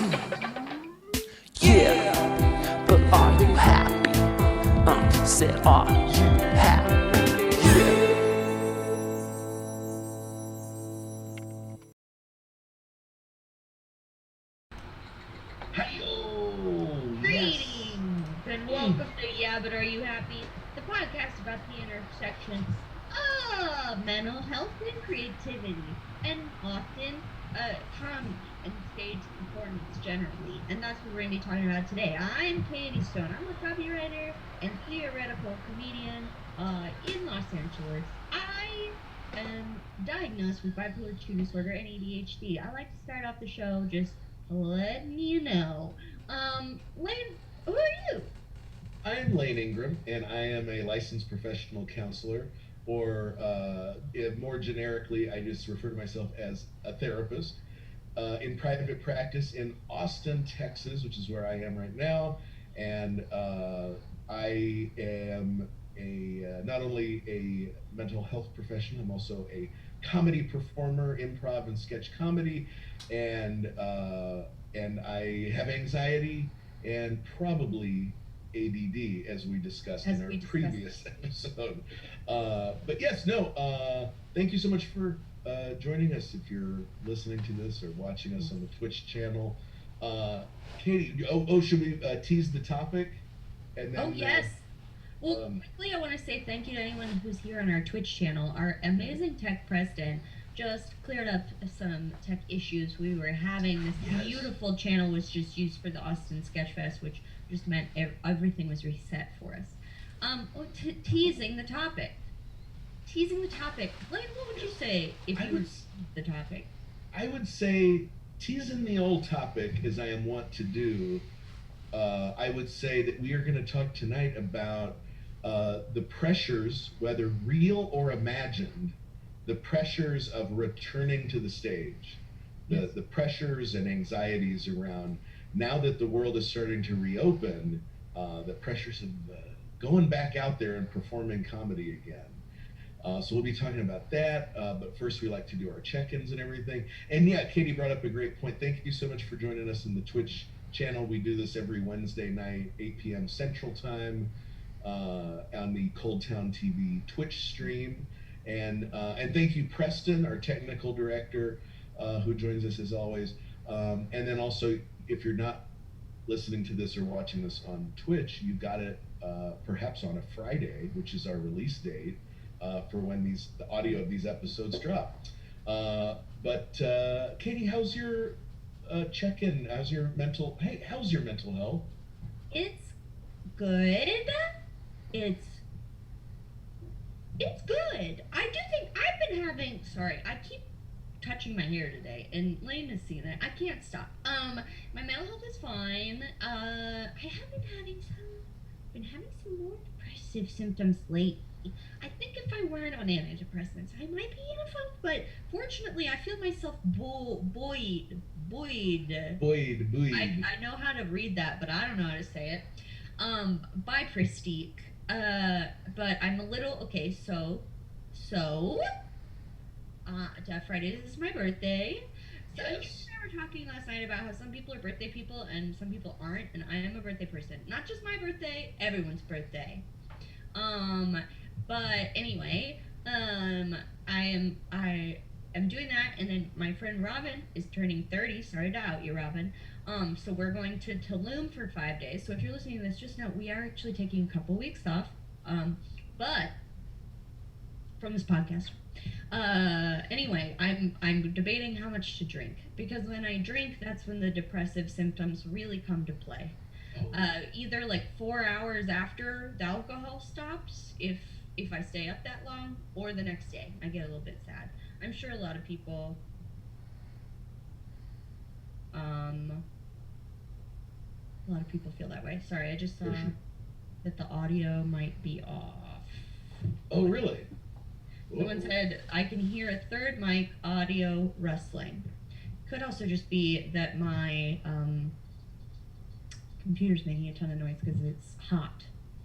Yeah, but are you happy? Said, are you happy? Yeah. Hi-yo! Greetings and welcome to Yeah, But Are You Happy? The podcast about the intersections of mental health and creativity, and often comedy and stage performance generally. And that's what we're going to be talking about today. I'm Katie Stone. I'm a copywriter and theoretical comedian in Los Angeles. I am diagnosed with bipolar 2 disorder and ADHD. I like to start off the show just letting you know. Lane, who are you? I'm Lane Ingram, and I am a licensed professional counselor, or more generically, I just refer to myself as a therapist in private practice in Austin, Texas, which is where I am right now. And I am not only a mental health professional, I'm also a comedy performer, improv and sketch comedy, and I have anxiety and probably ADD, as we discussed in our previous episode. But yes, no, thank you so much for joining us. If you're listening to this or watching us on the Twitch channel, Katie, should we tease the topic? And then, yes. Well, quickly, I want to say thank you to anyone who's here on our Twitch channel. Our amazing tech president just cleared up some tech issues we were having. This beautiful channel was just used for the Austin Sketchfest, which just meant everything was reset for us. Teasing the topic. Teasing the topic. Like, what would you say if you would the topic? I would say teasing the old topic, as I am wont to do. I would say that we are going to talk tonight about the pressures, whether real or imagined, the pressures of returning to the stage, the pressures and anxieties around, now that the world is starting to reopen, the pressures of going back out there and performing comedy again. So we'll be talking about that, but first we like to do our check-ins and everything. And yeah, Katie brought up a great point. Thank you so much for joining us in the Twitch channel. We do this every Wednesday night, 8 p.m. Central Time, on the ColdTowne TV Twitch stream. And thank you, Preston, our technical director, who joins us as always. And then also, if you're not listening to this or watching this on Twitch, you got it perhaps on a Friday, which is our release date. For when the audio of these episodes drop. But Katie, how's your check-in? How's your mental health? It's good. It's good. I do think I've been having. Sorry, I keep touching my hair today, and Lane has seen it. I can't stop. My mental health is fine. I have been having some more depressive symptoms lately. I think if I weren't on antidepressants, I might be in a funk, but fortunately, I feel myself buoyed. I know how to read that, but I don't know how to say it. By Pristique. But I'm a little, okay, so, Friday is my birthday. So you and I were talking last night about how some people are birthday people and some people aren't, and I am a birthday person. Not just my birthday, everyone's birthday. But anyway, I am doing that, and then my friend Robin is turning 30. Sorry to out you, Robin. So we're going to Tulum for 5 days. So if you're listening to this, just know we are actually taking a couple weeks off. But from this podcast. Anyway, I'm debating how much to drink, because when I drink, that's when the depressive symptoms really come to play. Either like 4 hours after the alcohol stops, if I stay up that long, or the next day. I get a little bit sad. I'm sure a lot of people feel that way. Sorry, I just saw that the audio might be off. Oh, really? Someone said, I can hear a third mic audio rustling. Could also just be that my computer's making a ton of noise because it's hot.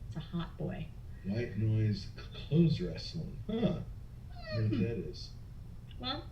It's a hot boy. White noise clothes wrestling. Huh. I don't know what that is. Well,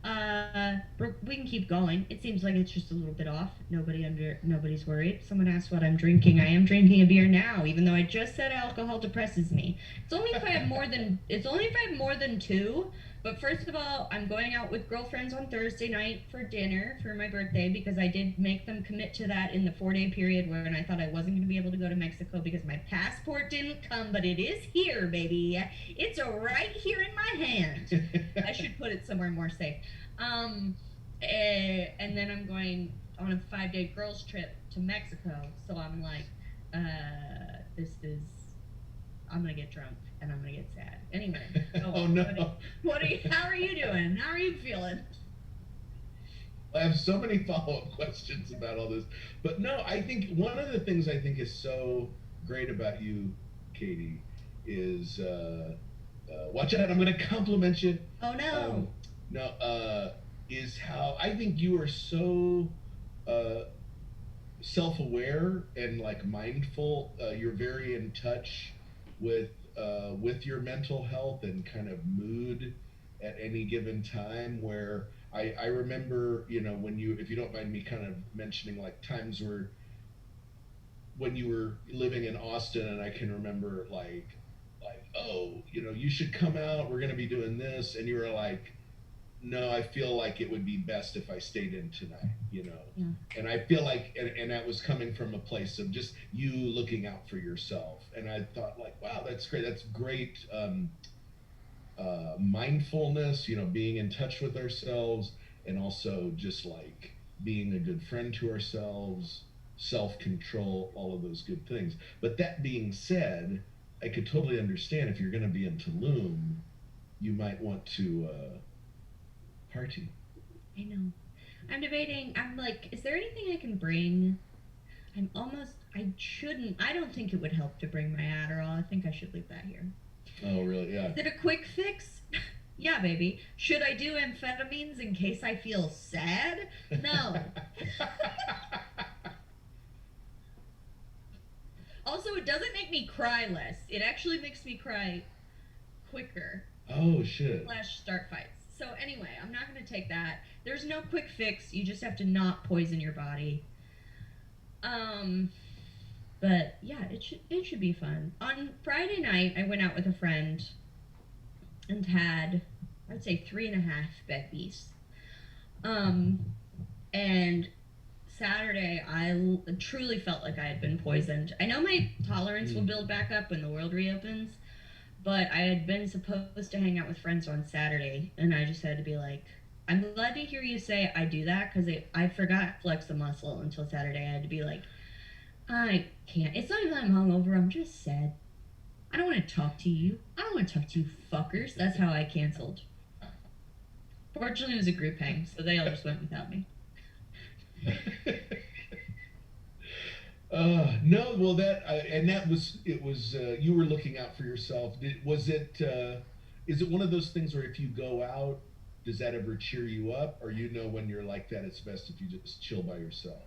We can keep going. It seems like it's just a little bit off. Nobody's worried. Someone asked what I'm drinking. I am drinking a beer now, even though I just said alcohol depresses me. It's only if I have more than two. But first of all, I'm going out with girlfriends on Thursday night for dinner for my birthday because I did make them commit to that in the 4-day period when I thought I wasn't going to be able to go to Mexico because my passport didn't come, but it is here, baby. It's right here in my hand. I should put it somewhere more safe. And then I'm going on a 5-day girls trip to Mexico. So I'm like, I'm gonna get drunk and I'm gonna get sad. Anyway. Oh no. How are you doing? How are you feeling? I have so many follow-up questions about all this, but no, I think one of the things I think is so great about you, Katie, is watch out. I'm going to compliment you. Oh no. Is how I think you are so self-aware and like mindful. You're very in touch with your mental health and kind of mood at any given time. Where I remember, when if you don't mind me kind of mentioning like times where when you were living in Austin, and I can remember like oh, you should come out. We're going to be doing this, and you were like, no, I feel like it would be best if I stayed in tonight, Yeah. And I feel like, and that was coming from a place of just you looking out for yourself. And I thought like, wow, that's great. That's great mindfulness, being in touch with ourselves, and also just like being a good friend to ourselves, self-control, all of those good things. But that being said, I could totally understand if you're going to be in Tulum, you might want to party. I know. I'm debating. I'm like, is there anything I can bring? I don't think it would help to bring my Adderall. I think I should leave that here. Oh, really? Yeah. Is it a quick fix? Yeah, baby. Should I do amphetamines in case I feel sad? No. Also, it doesn't make me cry less. It actually makes me cry quicker. Oh, shit. / start fights. So anyway, I'm not going to take that. There's no quick fix. You just have to not poison your body. But yeah, it should be fun. On Friday night, I went out with a friend and had, I'd say 3.5 bevies. And Saturday, I truly felt like I had been poisoned. I know my tolerance will build back up when the world reopens, but I had been supposed to hang out with friends on Saturday, and I just had to be like, I'm glad to hear you say I do that, because I forgot to flex the muscle until Saturday. I had to be like, I can't. It's not even that I'm hungover. I'm just sad. I don't want to talk to you. I don't want to talk to you fuckers. That's how I canceled. Fortunately, it was a group hang, so they all just went without me. No, well, you were looking out for yourself. Is it one of those things where if you go out, does that ever cheer you up, or when you're like that, it's best if you just chill by yourself?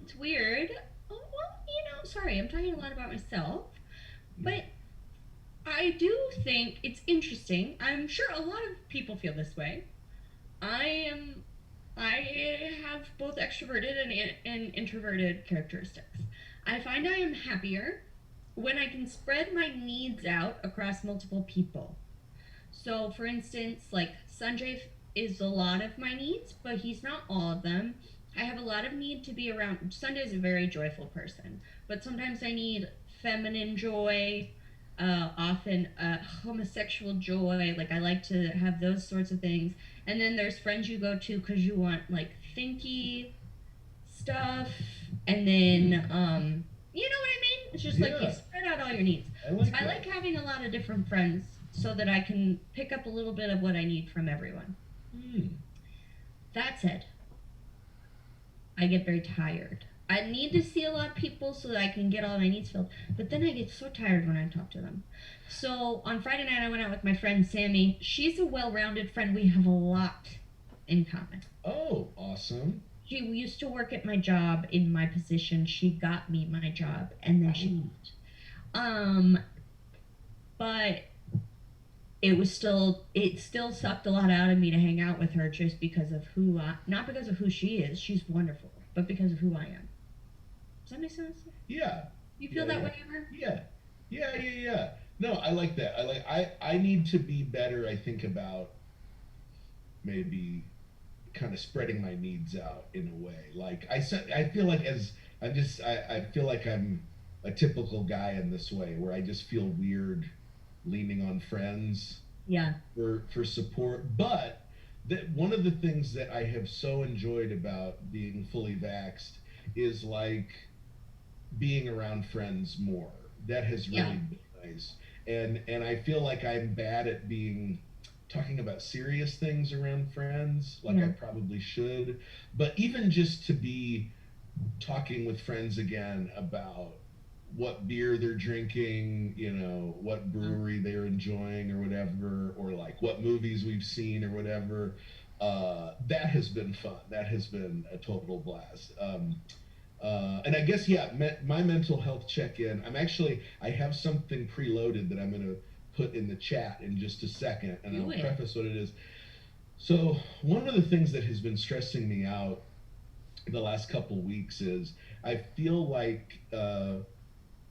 It's weird. Oh, well, sorry, I'm talking a lot about myself, but I do think it's interesting. I'm sure a lot of people feel this way. I have both extroverted and introverted characteristics. I find I am happier when I can spread my needs out across multiple people. So, for instance, like Sanjay is a lot of my needs, but he's not all of them. I have a lot of need to be around. Sunday's a very joyful person, but sometimes I need feminine joy, often homosexual joy. Like I like to have those sorts of things. And then there's friends you go to because you want like thinky stuff, and then you know what I mean? It's just like you spread out all your needs. I like having a lot of different friends so that I can pick up a little bit of what I need from everyone. That said, I get very tired. I need to see a lot of people so that I can get all my needs filled, but then I get so tired when I talk to them. So on Friday night, I went out with my friend Sammy. She's a well-rounded friend. We have a lot in common. Oh, awesome. She used to work at my job in my position. She got me my job, and then she moved. But it still sucked a lot out of me to hang out with her just because of not because of who she is. She's wonderful, but because of who I am. Does that make sense? Yeah. You feel Yeah, that yeah. way ever? Yeah. Yeah. No, I like that. I need to be better, I think, about maybe kind of spreading my needs out in a way. Like I feel like as I feel like I'm a typical guy in this way where I just feel weird leaning on friends Yeah. for support. But that one of the things that I have so enjoyed about being fully vaxxed is like being around friends more. That has Yeah. really been nice. And I feel like I'm bad at being talking about serious things around friends like I Yeah. probably should. But even just to be talking with friends again about what beer they're drinking, you know, what brewery they're enjoying or whatever, or like what movies we've seen or whatever. That has been fun. That has been a total blast. And I guess yeah, my mental health check-in. I have something preloaded that I'm going to put in the chat in just a second, and Do I'll it. preface what it is. So one of the things that has been stressing me out the last couple weeks is I feel like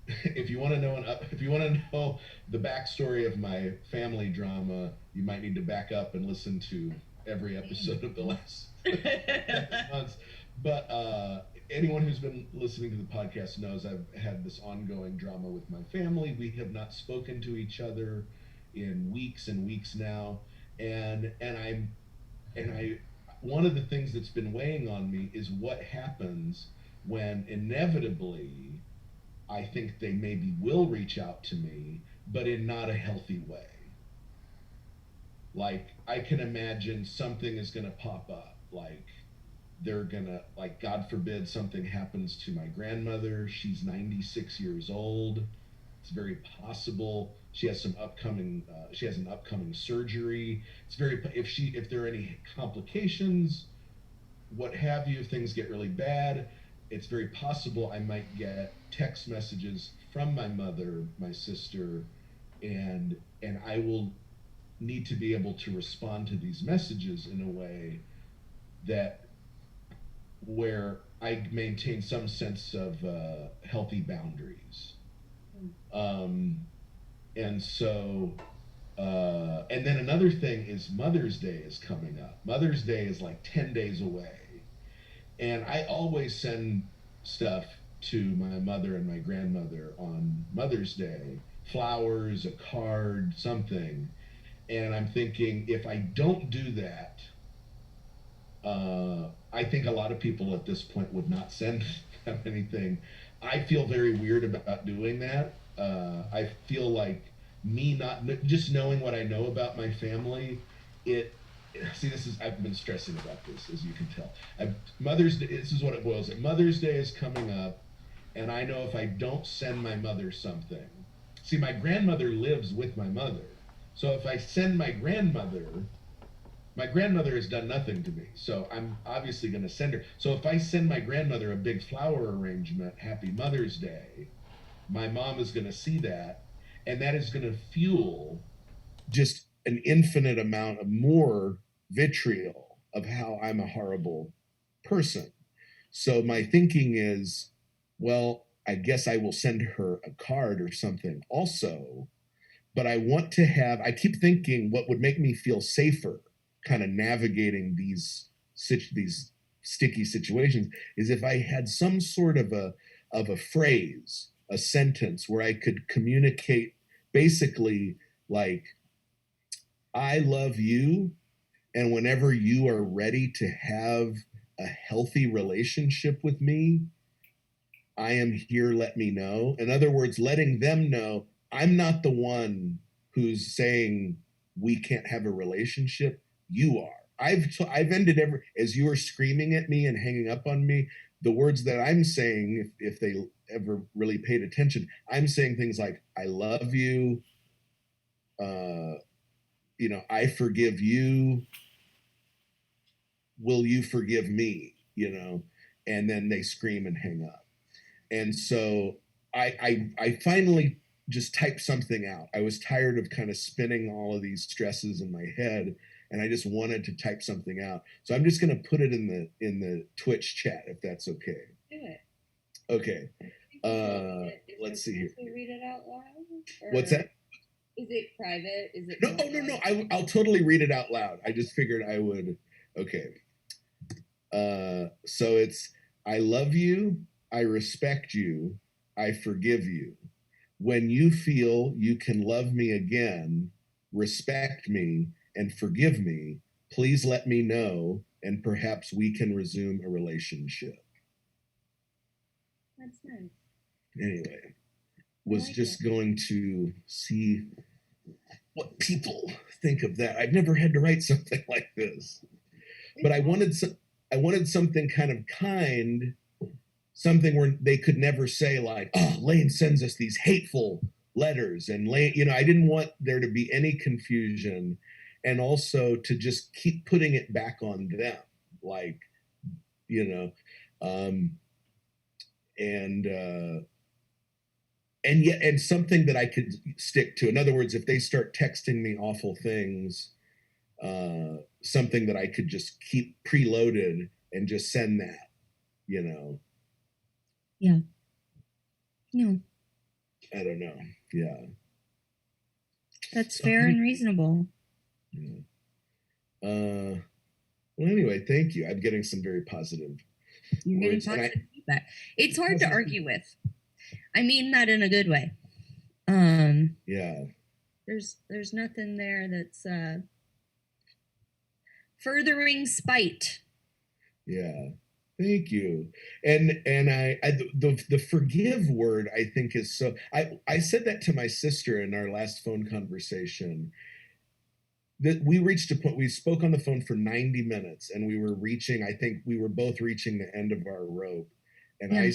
if you want to know if you want to know the backstory of my family drama, you might need to back up and listen to every episode of the last months. But anyone who's been listening to the podcast knows I've had this ongoing drama with my family. We have not spoken to each other in weeks and weeks now, and I one of the things that's been weighing on me is what happens when inevitably I think they maybe will reach out to me, but in not a healthy way. Like I can imagine something is going to pop up, like they're gonna, like, God forbid something happens to my grandmother. She's 96 years old. It's very possible she has an upcoming surgery. It's very, if there are any complications, what have you, if things get really bad, it's very possible I might get text messages from my mother, my sister, and I will need to be able to respond to these messages in a way that where I maintain some sense of healthy boundaries. Um, and so, and then another thing is Mother's Day is coming up. Mother's Day is like 10 days away. And I always send stuff to my mother and my grandmother on Mother's Day, flowers, a card, something. And I'm thinking if I don't do that, I think a lot of people at this point would not send them anything. I feel very weird about doing that. I feel like me not just knowing what I know about my family. It See, this is, I've been stressing about this, as you can tell. Mother's Day. This is what it boils. Mother's Day is coming up, and I know if I don't send my mother something. See, my grandmother lives with my mother, so if I send my grandmother has done nothing to me, so I'm obviously going to send her. So if I send my grandmother a big flower arrangement, Happy Mother's Day, my mom is going to see that, and that is going to fuel just an infinite amount of more vitriol of how I'm a horrible person. So my thinking is, well, I guess I will send her a card or something also, but I keep thinking what would make me feel safer kind of navigating these sticky situations is if I had some sort of a phrase, a sentence where I could communicate basically like, I love you, and whenever you are ready to have a healthy relationship with me, I am here, let me know. In other words, letting them know I'm not the one who's saying we can't have a relationship. You are. I've ended as you are screaming at me and hanging up on me, the words that I'm saying, if they ever really paid attention, I'm saying things like, I love you, I forgive you, will you forgive me, and then they scream and hang up. And so I finally just type something out. I was tired of kind of spinning all of these stresses in my head, and I just wanted to type something out. So I'm just going to put it in the Twitch chat, if that's okay. Do it. Okay. Let's see here. Read it out loud? What's that? Is it private? Is it? No. I'll totally read it out loud. I just figured I would. Okay. So it's, I love you. I respect you. I forgive you. When you feel you can love me again, respect me, and forgive me, please let me know, and perhaps we can resume a relationship. That's nice. Anyway, was just going to see what people think of that. I've never had to write something like this, but I wanted something kind of kind, something where they could never say like, oh, Lane sends us these hateful letters, and Lane, I didn't want there to be any confusion, and also to just keep putting it back on them, like, and something that I could stick to. In other words, if they start texting me awful things, something that I could just keep preloaded and just send that, Yeah. No. I don't know. Yeah. That's fair and reasonable. Yeah. Well, anyway, thank you. I'm getting some very positive words. Feedback. It's hard to argue with. I mean that in a good way. Yeah. There's nothing there that's furthering spite. Yeah. Thank you. And the forgive word, I think, is so. I said that to my sister in our last phone conversation. That we reached a point, we spoke on the phone for 90 minutes, and we were both reaching the end of our rope. And yeah.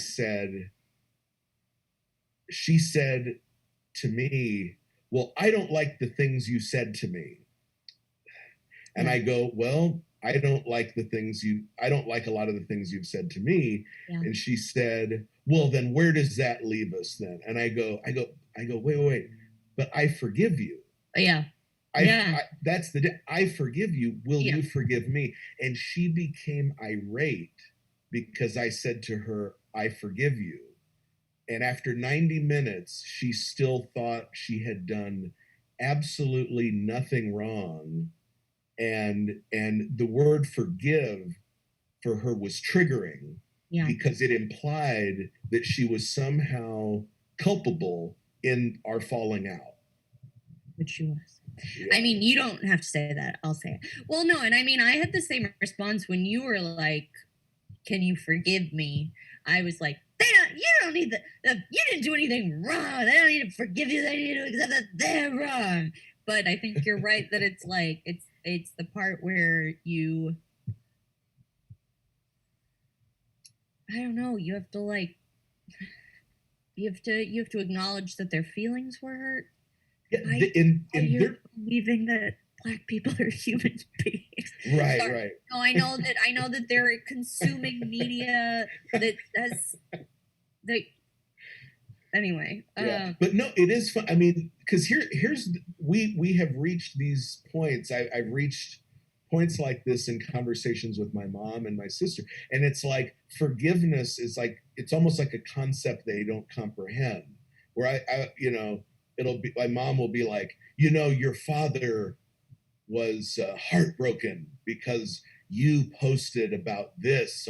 She said to me, well, I don't like the things you said to me. And yeah. I go, well, I don't like a lot of the things you've said to me. Yeah. And she said, well, then where does that leave us then? And I go, wait, but I forgive you. Yeah. I forgive you. Will you forgive me? And she became irate because I said to her, I forgive you. And after 90 minutes, she still thought she had done absolutely nothing wrong. And the word forgive for her was triggering because it implied that she was somehow culpable in our falling out. Which she was. Yeah. I mean, you don't have to say that. I'll say it. Well, no, and I mean, I had the same response when you were like, can you forgive me? I was like, you don't need you didn't do anything wrong. They don't need to forgive you. They need to accept that they're wrong. But I think you're right that it's like, it's the part where you, I don't know, you have to acknowledge that their feelings were hurt. Yeah, you're believing that Black people are human beings. Right, right. No, I know that they're consuming media that has anyway. Yeah. But no, it is fun. I mean, because we have reached these points. I've reached points like this in conversations with my mom and my sister, and it's like forgiveness is like, it's almost like a concept they don't comprehend. Where it'll be, my mom will be like, your father was heartbroken because you posted about this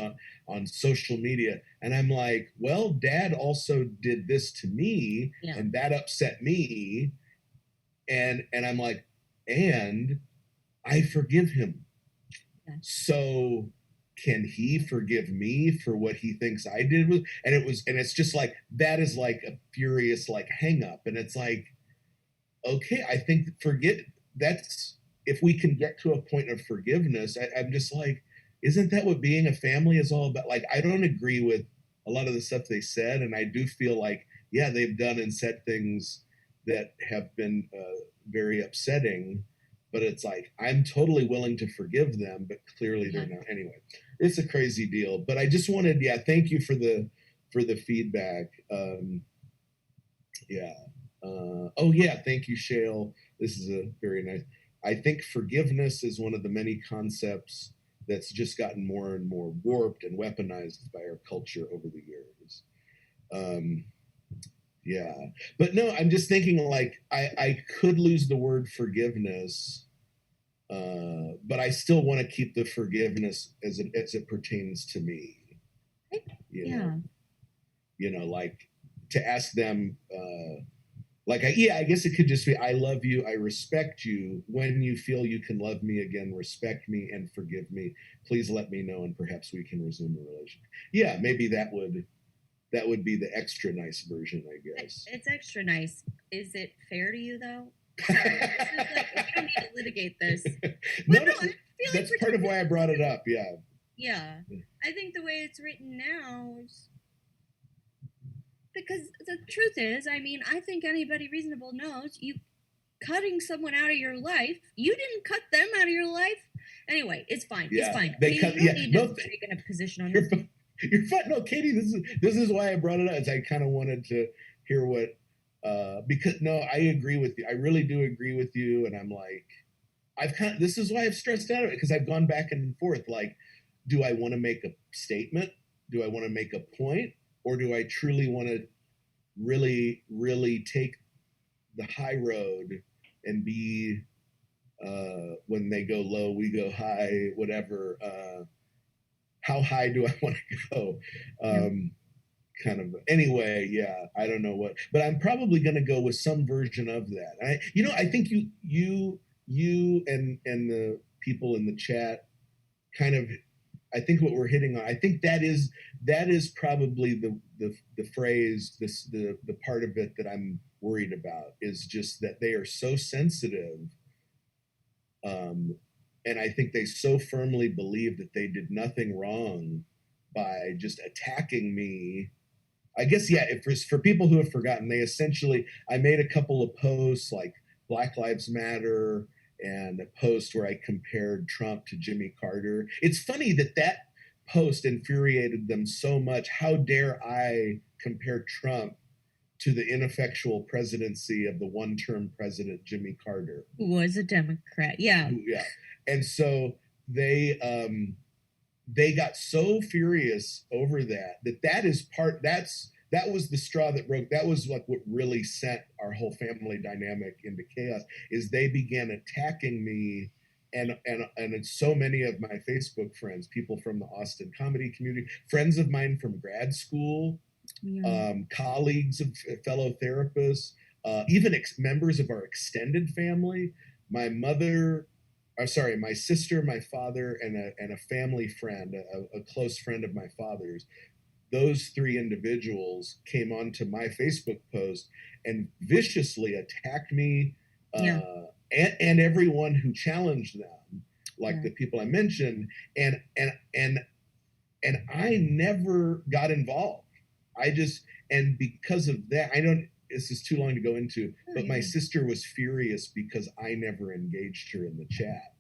on social media. And I'm like, well, Dad also did this to me, and that upset me. And I'm like, and I forgive him. Yeah. So can he forgive me for what he thinks I did? And it's just like, that is like a furious like hang up. And it's like, okay, I think that's, if we can get to a point of forgiveness, I'm just like, isn't that what being a family is all about? Like, I don't agree with a lot of the stuff they said. And I do feel like, yeah, they've done and said things that have been very upsetting, but it's like, I'm totally willing to forgive them, but clearly they're not. Anyway, it's a crazy deal, but I just wanted, thank you for the feedback. Yeah. Oh yeah, thank you, Shale. This is a very nice. I think forgiveness is one of the many concepts that's just gotten more and more warped and weaponized by our culture over the years. Um, yeah, but no, I'm just thinking like I could lose the word forgiveness, but I still want to keep the forgiveness as it pertains to me. You Yeah. know, like to ask them. Like, I guess it could just be, I love you, I respect you. When you feel you can love me again, respect me and forgive me, please let me know, and perhaps we can resume the relationship. Yeah, maybe that would be the extra nice version, I guess. It's extra nice. Is it fair to you though? Sorry, this is like we don't need to litigate this. No, But no, I feel that's like part of why I brought it up. Yeah. Yeah, I think the way it's written now is because the truth is, I mean, I think anybody reasonable knows you cutting someone out of your life. You didn't cut them out of your life. Anyway, it's fine. Yeah, It's fine. they You cut. don't Yeah, need no, to take a position on you're this. fine. You're fine. No, Katie, this is why I brought it up. Is I kind of wanted to hear what because no, I agree with you. I really do agree with you, and I'm like, this is why I've stressed out of it because I've gone back and forth. Like, do I want to make a statement? Do I want to make a point, or do I truly want to really, really take the high road and be when they go low, we go high, whatever. How high do I want to go? Kind of. Anyway, yeah, I don't know what, but I'm probably going to go with some version of that. I think you and the people in the chat kind of. I think what we're hitting on. I think that is probably the phrase, the part of it that I'm worried about is just that they are so sensitive, and I think they so firmly believe that they did nothing wrong by just attacking me. I guess yeah. If for people who have forgotten, they essentially I made a couple of posts like Black Lives Matter and a post where I compared Trump to Jimmy Carter. It's funny that post infuriated them so much. How dare I compare Trump to the ineffectual presidency of the one-term president Jimmy Carter, who was a Democrat? Yeah, yeah. And so they got so furious over that was the straw that broke. That was like what really sent our whole family dynamic into chaos. Is they began attacking me, and so many of my Facebook friends, people from the Austin comedy community, friends of mine from grad school, colleagues of fellow therapists, even members of our extended family. My mother, my sister, my father, and a family friend, a close friend of my father's. Those three individuals came onto my Facebook post and viciously attacked me, and everyone who challenged them, like the people I mentioned, and I never got involved. And because of that, I don't. This is too long to go into, but my sister was furious because I never engaged her in the chat.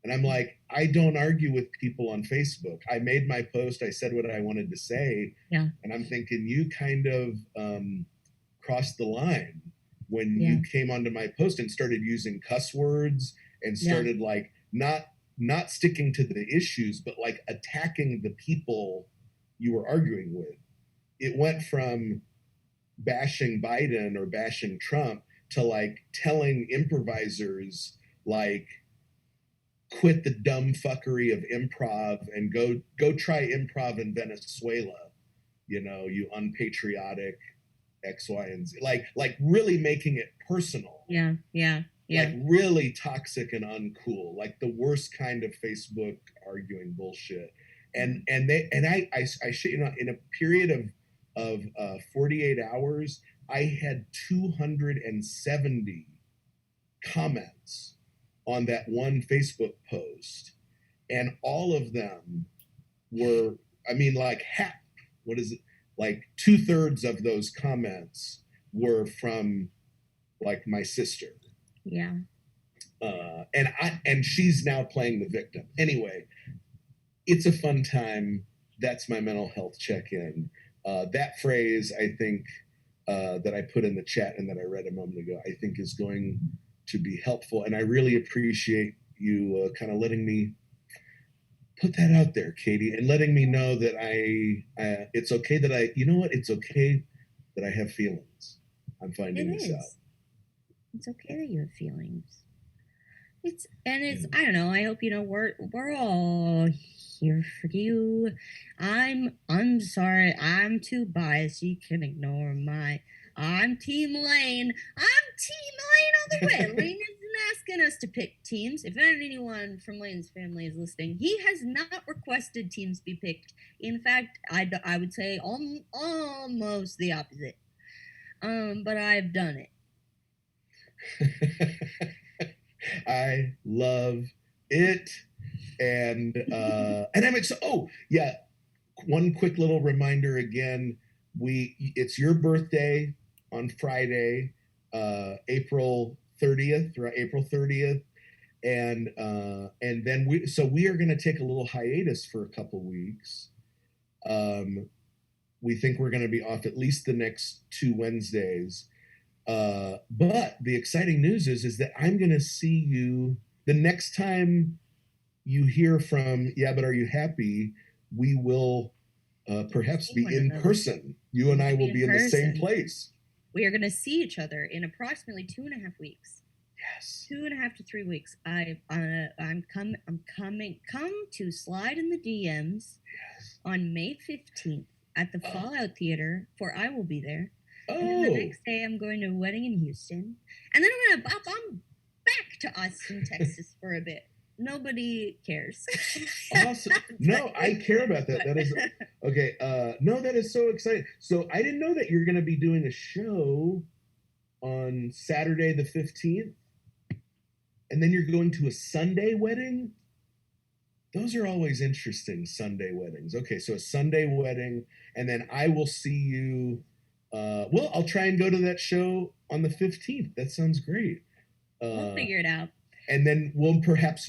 And I'm like, I don't argue with people on Facebook. I made my post. I said what I wanted to say. Yeah. And I'm thinking you kind of crossed the line when you came onto my post and started using cuss words and started like not sticking to the issues, but like attacking the people you were arguing with. It went from bashing Biden or bashing Trump to like telling improvisers like, quit the dumb fuckery of improv and go try improv in Venezuela, you unpatriotic X, Y, and Z. Like really making it personal. Yeah. Like really toxic and uncool, like the worst kind of Facebook arguing bullshit. And I in a period of 48 hours, I had 270 comments on that one Facebook post, and all of them were, I mean, like what is it? Like 2/3 of those comments were from like my sister. Yeah. And she's now playing the victim. Anyway, it's a fun time. That's my mental health check-in. That phrase, I think, that I put in the chat and that I read a moment ago, I think is going to be helpful. And I really appreciate you kind of letting me put that out there, Katie, and letting me know that it's okay that it's okay that I have feelings. I'm finding this out. It's okay that you have feelings. I don't know, I hope we're all here for you. I'm sorry, I'm too biased. You can ignore I'm Team Lane. I'm Team Lane all the way. Lane isn't asking us to pick teams. If anyone from Lane's family is listening, he has not requested teams be picked. In fact, I would say almost the opposite. But I've done it. I love it, and I'm excited. Oh yeah, one quick little reminder again. It's your birthday on Friday, April 30th, right? April 30th, and then we are going to take a little hiatus for a couple weeks. We think we're going to be off at least the next 2 Wednesdays. But the exciting news is that I'm going to see you the next time you hear from Yeah, But Are You Happy? We will perhaps be in person. You and I will be in the same place. We are going to see each other in approximately 2.5 weeks. Yes. 2.5 to 3 weeks. I'm coming. Come to slide in the DMs on May 15th at the Fallout Theater, for I will be there. And then the next day, I'm going to a wedding in Houston, and then I'm gonna bop on back to Austin, Texas for a bit. Nobody cares. Awesome. No, I care about that. That is okay. No, that is so exciting. So I didn't know that you're going to be doing a show on Saturday the 15th, and then you're going to a Sunday wedding. Those are always interesting, Sunday weddings. Okay, so a Sunday wedding, and then I will see you. Well, I'll try and go to that show on the 15th. That sounds great. We'll figure it out. And then we'll perhaps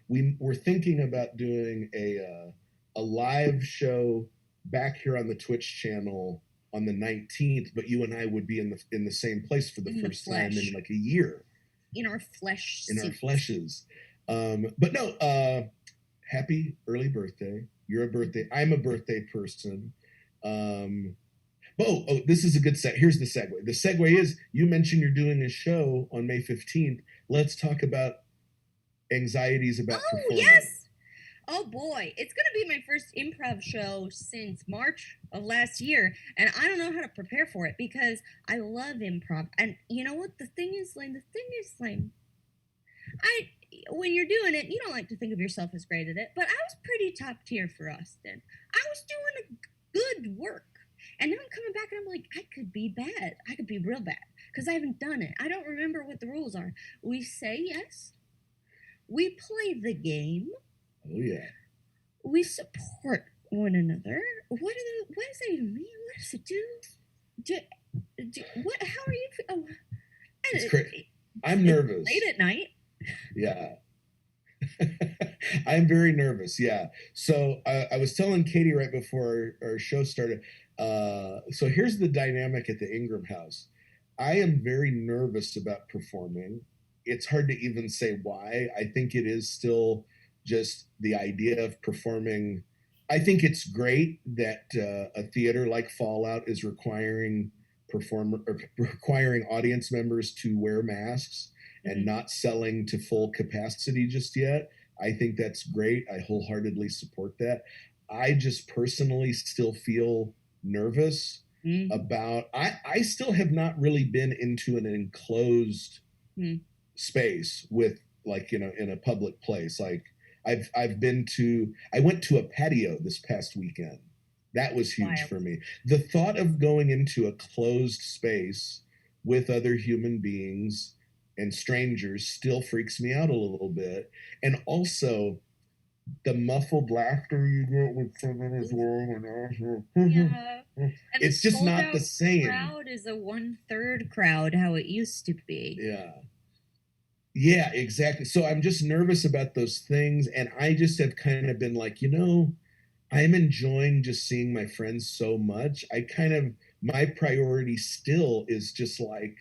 we're thinking about doing a live show back here on the Twitch channel on the 19th, but you and I would be in the same place for the first time in like a year. In our flesh. In our fleshes. But no, happy early birthday. I'm a birthday person. This is a good set. Here's the segue. The segue is, you mentioned you're doing a show on May 15th. Let's talk about anxieties about performing. Yes. Oh boy, it's going to be my first improv show since March of last year, and I don't know how to prepare for it because I love improv. And you know what the thing is, Lane? When you're doing it, you don't like to think of yourself as great at it, but I was pretty top tier for Austin. I was doing a good work. And then I'm coming back and I'm like, I could be bad. I could be real bad because I haven't done it. I don't remember what the rules are. We say yes. We play the game. Oh, yeah. We support one another. What does that even mean? What does it do? How are you? Oh, it's crazy. I'm nervous. Late at night. Yeah. I'm very nervous. Yeah. So I was telling Katie right before our show started. So here's the dynamic at the Ingram house. I am very nervous about performing. It's hard to even say why. I think it is still just the idea of performing. I think it's great that a theater like Fallout is requiring audience members to wear masks and not selling to full capacity just yet. I think that's great. I wholeheartedly support that. I just personally still feel nervous about, I still have not really been into an enclosed space with, like, in a public place. Like I went to a patio this past weekend. That was huge for me. The thought of going into a closed space with other human beings and strangers still freaks me out a little bit. And also the muffled laughter you get when someone is wearing it's just not the same. Crowd is a 1/3 crowd, how it used to be. Yeah, exactly. So I'm just nervous about those things, and I just have kind of been like, I'm enjoying just seeing my friends so much. I kind of my priority still is just like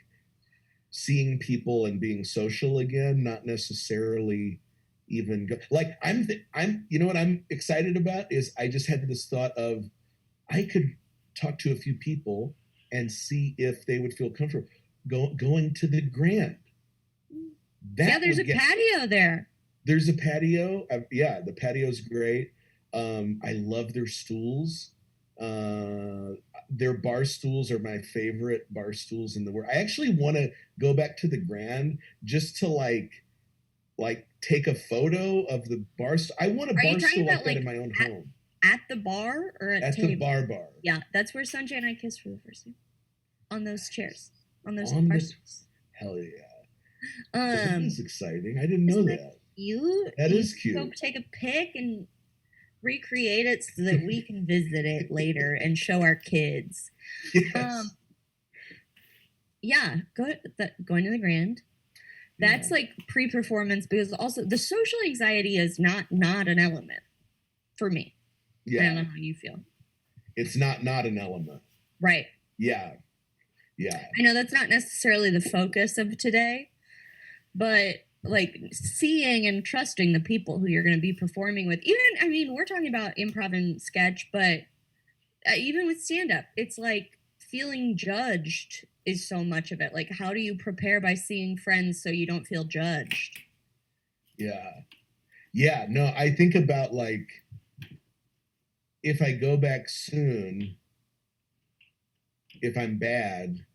seeing people and being social again, not necessarily even like I'm you know what I'm excited about is I just had this thought of I could talk to a few people and see if they would feel comfortable going to the Grand. Yeah, there's a patio there. There's a patio. Yeah, the patio's great. I love their stools. Their bar stools are my favorite bar stools in the world. I actually want to go back to the Grand just to like take a photo of the bar. I want a bar stool like that in my own home. At the bar or at the bar? Yeah, that's where Sanjay and I kissed for the first time. On those chairs. On those bar stools. Hell yeah. That is exciting. I didn't know that. Cute? That is cute. Go take a pic and recreate it so that we can visit it later and show our kids. Yes. Yeah, going to the Grand. That's like pre-performance, because also the social anxiety is not an element for me. Yeah. I don't know how you feel. It's not an element. Right. Yeah. Yeah. I know that's not necessarily the focus of today, but like seeing and trusting the people who you're going to be performing with, even, I mean, we're talking about improv and sketch, but even with stand-up, it's like feeling judged is so much of it. Like, how do you prepare by seeing friends so you don't feel judged? Yeah. Yeah. No, I think about like, if I go back soon, if I'm bad,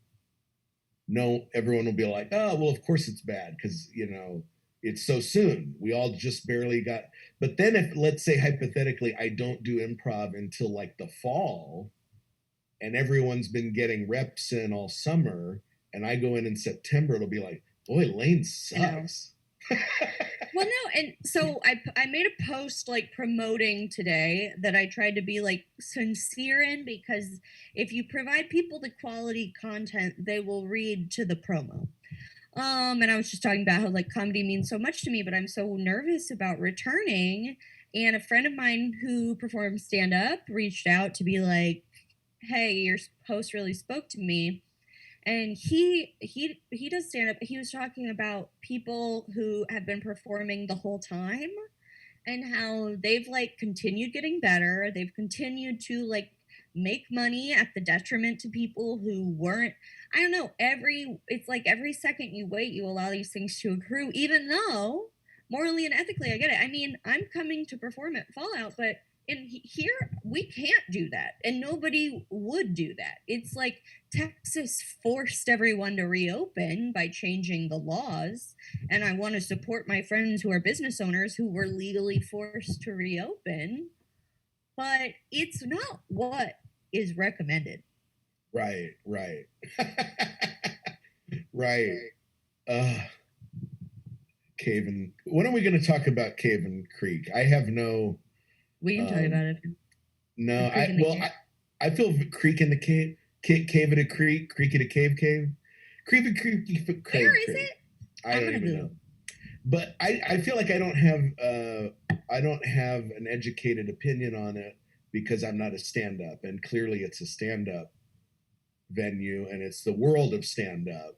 no, everyone will be like, oh, well, of course it's bad because, you know, it's so soon. We all just barely got. But then if, let's say, hypothetically, I don't do improv until like the fall and everyone's been getting reps in all summer and I go in September, it'll be like, boy, Lane sucks. Well, no, and so I made a post like promoting today that I tried to be like sincere in, because if you provide people the quality content, they will read to the promo. And I was just talking about how like comedy means so much to me, but I'm so nervous about returning. And a friend of mine who performs stand-up reached out to be like, hey, your post really spoke to me. And he does stand up. He was talking about people who have been performing the whole time and how they've like continued getting better. They've continued to like make money at the detriment to people who weren't. I don't know, it's like every second you wait, you allow these things to accrue, even though morally and ethically, I get it. I mean, I'm coming to perform at Fallout, but here we can't do that, and nobody would do that. It's like Texas forced everyone to reopen by changing the laws, and I want to support my friends who are business owners who were legally forced to reopen, but it's not what is recommended. Right. Right. Cave-In. When are we going to talk about Cave-In Creek? I have no. We can talk about it. No, I feel creek in the cave, cave at a creek, creek at a cave, creek at creek. Where is it? I don't even know. But I feel like I don't have an educated opinion on it because I'm not a stand-up, and clearly it's a stand-up venue and it's the world of stand-up.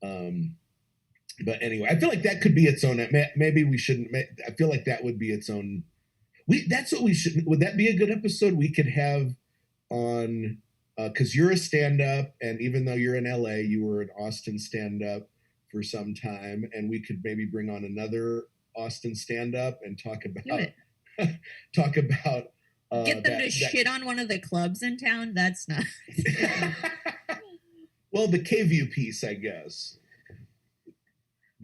But anyway, I feel like that could be its own. Maybe we shouldn't. I feel like that would be its own. That's what we should. Would that be a good episode we could have on? Because you're a stand-up, and even though you're in LA, you were an Austin stand-up for some time, and we could maybe bring on another Austin stand-up and talk about get them to shit on one of the clubs in town. That's not. Well, the KVU piece, I guess.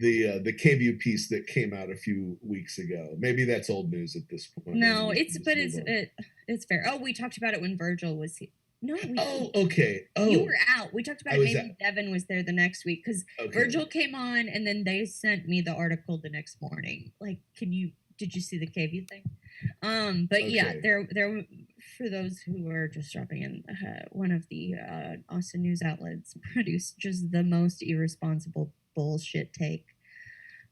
The KVU piece that came out a few weeks ago. Maybe that's old news at this point. No, it's fair. Oh, we talked about it when Virgil was here. No, okay. Oh, you were out. We talked about it. Maybe Devin was there the next week because Virgil came on, and then they sent me the article the next morning. Like, did you see the KVU thing? But yeah, there for those who are just dropping in, one of the Austin news outlets produced just the most irresponsible bullshit take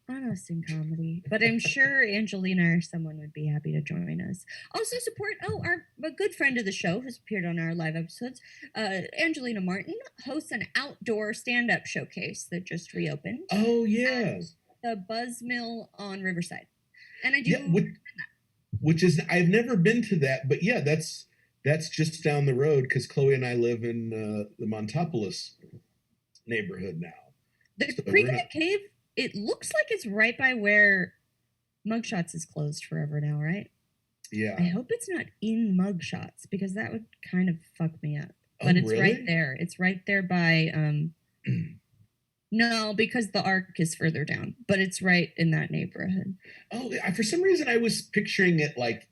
on us in comedy. But I'm sure Angelina or someone would be happy to join us. Also support a good friend of the show who's appeared on our live episodes, Angelina Martin, hosts an outdoor stand-up showcase that just reopened. Oh yeah. The Buzz Mill on Riverside. And I do Yeah, which is, I've never been to that, but yeah, that's just down the road because Chloe and I live in the Montopolis neighborhood now. The So Creek in the Cave, it looks like it's right by where Mugshots is closed forever now, right? Yeah. I hope it's not in Mugshots because that would kind of fuck me up. Oh, But it's really? right there. It's right there by no, because the Arc is further down, but it's right in that neighborhood. Oh, for some reason I was picturing it like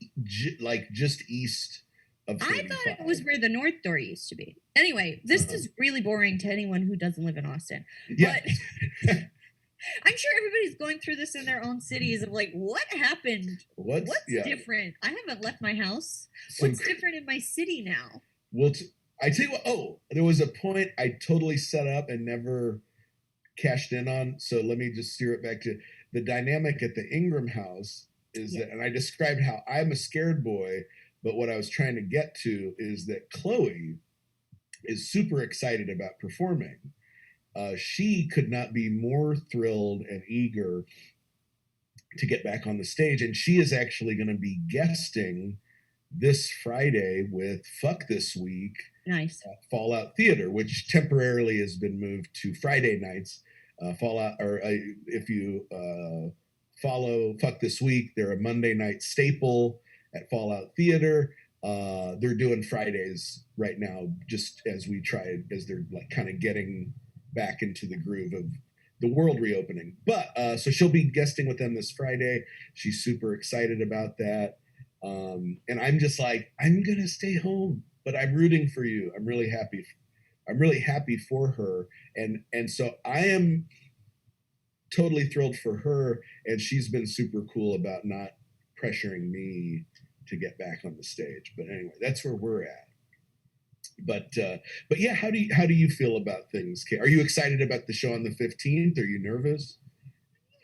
just east of 35. I thought it was where the North Door used to be. Anyway, this is really boring to anyone who doesn't live in Austin. Yeah. But I'm sure everybody's going through this in their own cities of like, what happened? What's different? I haven't left my house. What's different in my city now? Well, I tell you what, there was a point I totally set up and never cashed in on. So let me just steer it back to the dynamic at the Ingram house is that, and I described how I'm a scared boy, but what I was trying to get to is that Chloe is super excited about performing. She could not be more thrilled and eager to get back on the stage. And she is actually going to be guesting this Friday with Fuck This Week. Nice. Fallout Theater, which temporarily has been moved to Friday nights. Fallout, or if you follow Fuck This Week, they're a Monday night staple at Fallout Theater. They're doing Fridays right now, just as they're like kind of getting back into the groove of the world reopening. But so she'll be guesting with them this Friday. She's super excited about that. And I'm just like, I'm gonna stay home, but I'm rooting for you. I'm really happy. I'm really happy for her. And so I am totally thrilled for her. And she's been super cool about not pressuring me to get back on the stage. But anyway, that's where we're at. But yeah, how do you feel about things, Kate? Are you excited about the show on the 15th? Are you nervous?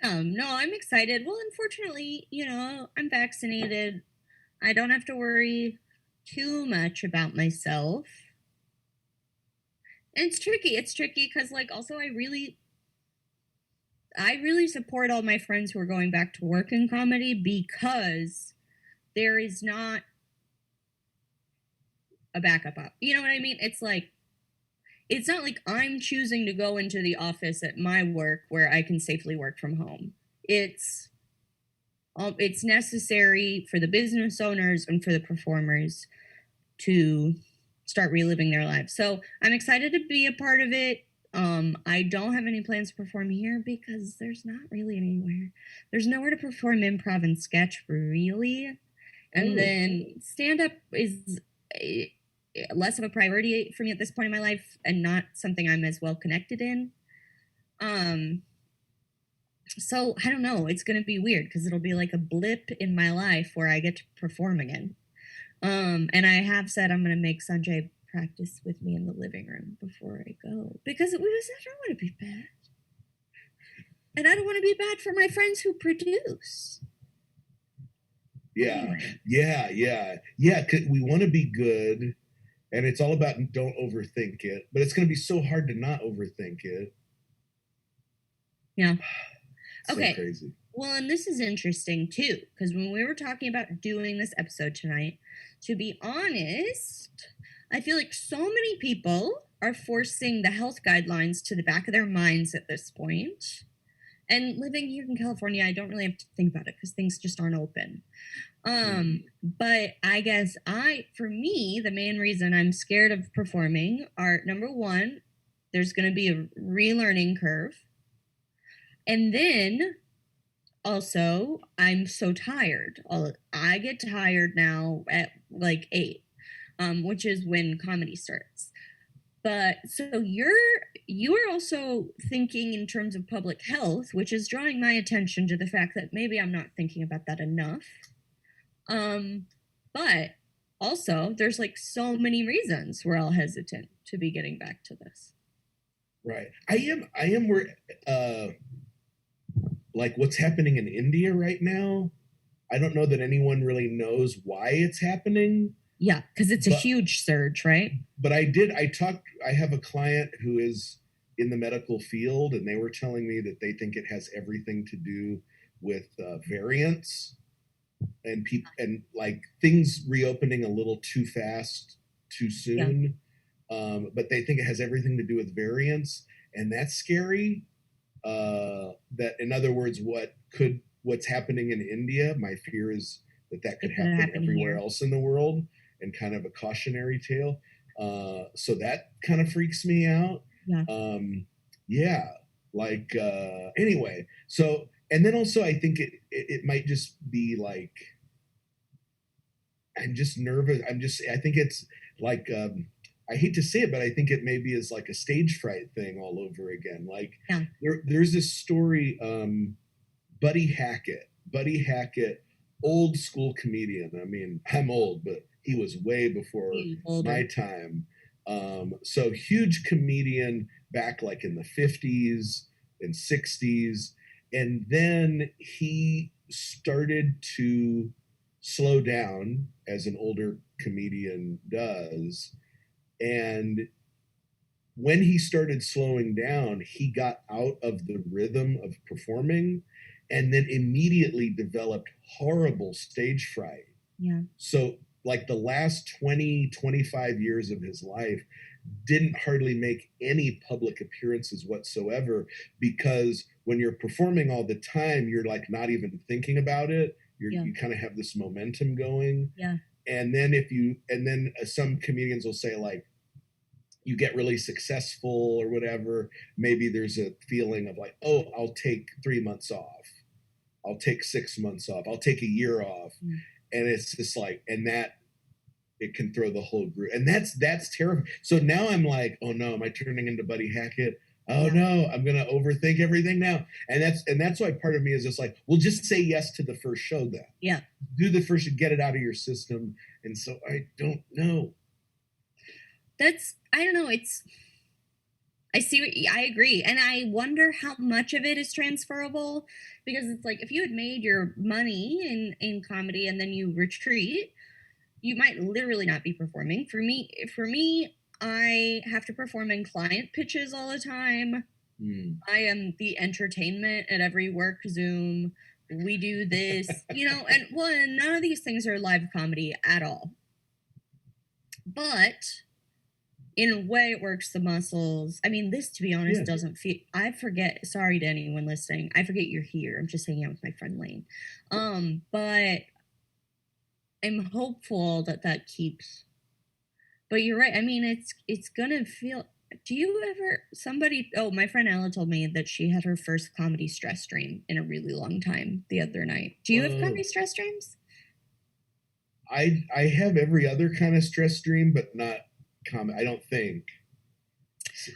No, I'm excited. Well, unfortunately, I'm vaccinated. I don't have to worry too much about myself. And it's tricky. It's tricky because, like, also I really support all my friends who are going back to work in comedy because there is not a backup up. You know what I mean? It's like, it's not like I'm choosing to go into the office at my work where I can safely work from home. It's necessary for the business owners and for the performers to start reliving their lives. So I'm excited to be a part of it. I don't have any plans to perform here because there's not really anywhere. There's nowhere to perform improv and sketch really. And then stand-up is less of a priority for me at this point in my life and not something I'm as well connected in. So I don't know. It's going to be weird because it'll be like a blip in my life where I get to perform again. And I have said I'm going to make Sanjay practice with me in the living room before I go because I don't want to be bad. And I don't want to be bad for my friends who produce. Yeah. Cause we want to be good, and it's all about don't overthink it. But it's going to be so hard to not overthink it. Yeah. Okay. So crazy. Well, and this is interesting too, because when we were talking about doing this episode tonight, to be honest, I feel like so many people are forcing the health guidelines to the back of their minds at this point. And living here in California, I don't really have to think about it because things just aren't open. But I guess for me, the main reason I'm scared of performing are, number one, there's going to be a relearning curve. And then also, I'm so tired. I get tired now at like 8, which is when comedy starts. But so you are also thinking in terms of public health, which is drawing my attention to the fact that maybe I'm not thinking about that enough. But also there's like so many reasons we're all hesitant to be getting back to this. Right. I am where like what's happening in India right now. I don't know that anyone really knows why it's happening. Yeah, because it's a But- huge surge, right? But I have a client who is in the medical field, and they were telling me that they think it has everything to do with variants and like things reopening a little too fast, too soon. But they think it has everything to do with variants, and that's scary. That, in other words, what's happening in India, my fear is that could happen everywhere else in the world, and kind of a cautionary tale. So that kind of freaks me out. Yeah. Like anyway. So, and then also I think it might just be like, I'm just nervous. I think it's like, I hate to say it, but I think it maybe is like a stage fright thing all over again. Like there's this story, Buddy Hackett, old school comedian. I mean, I'm old, but he was way before my time. So huge comedian back like in the 50s and 60s. And then he started to slow down, as an older comedian does. And when he started slowing down, he got out of the rhythm of performing, and then immediately developed horrible stage fright. Yeah. So like the last 20-25 years of his life didn't hardly make any public appearances whatsoever, because when you're performing all the time, you're like not even thinking about it. You kind of have this momentum going. Yeah. And then some comedians will say, like, you get really successful or whatever, maybe there's a feeling of like, oh, I'll take 3 months off, I'll take 6 months off, I'll take a year off. And it's just like, and that it can throw the whole group, and that's terrible. So now I'm like, oh no, am I turning into Buddy Hackett? Oh no, I'm gonna overthink everything now. And that's why part of me is just like, well, just say yes to the first show then. Yeah. Do the first, get it out of your system. And so I don't know. I don't know. I agree. And I wonder how much of it is transferable, because it's like, if you had made your money in comedy and then you retreat, you might literally not be performing. For me, I have to perform in client pitches all the time. I am the entertainment at every work Zoom. We do this, and none of these things are live comedy at all. But in a way, it works the muscles. I mean, this, to be honest, doesn't feel... I forget... Sorry to anyone listening. I forget you're here. I'm just hanging out with my friend Lane. But I'm hopeful that keeps... But you're right. I mean, it's gonna feel... Do you ever... my friend Ella told me that she had her first comedy stress dream in a really long time the other night. Do you have comedy stress dreams? I have every other kind of stress dream, but not comedy, I don't think.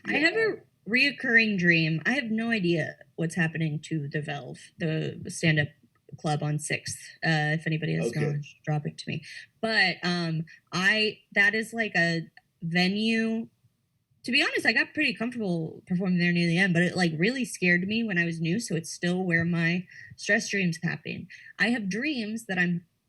I have a reoccurring dream. I have no idea what's happening to the Velve, the stand-up club on 6th. If anybody has knowledge, drop it to me. But that is like a venue. To be honest, I got pretty comfortable performing there near the end, but it like really scared me when I was new. So it's still where my stress dreams happen. I have dreams that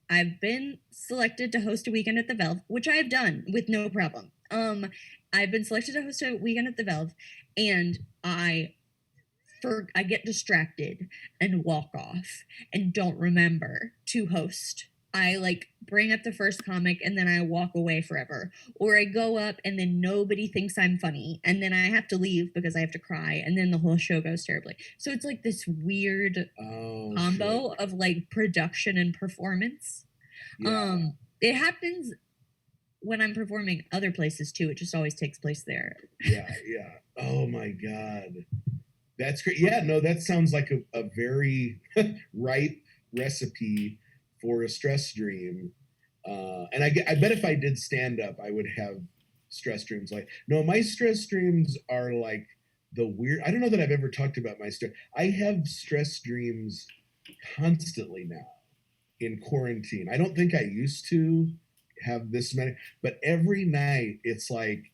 I've been selected to host a weekend at the Velve, which I have done with no problem. I've been selected to host a weekend at the Velve, and I get distracted and walk off and don't remember to host. I like bring up the first comic and then I walk away forever, or I go up and then nobody thinks I'm funny and then I have to leave because I have to cry, and then the whole show goes terribly. So it's like this weird combo of like production and performance. It happens when I'm performing other places too. It just always takes place there. Yeah. Oh my God. That's great. Yeah, no, that sounds like a very ripe recipe for a stress dream. And I bet if I did stand up, I would have stress dreams. Like, no, my stress dreams are like the weird, I don't know that I've ever talked about my stress. I have stress dreams constantly now in quarantine. I don't think I used to have this many, but every night it's like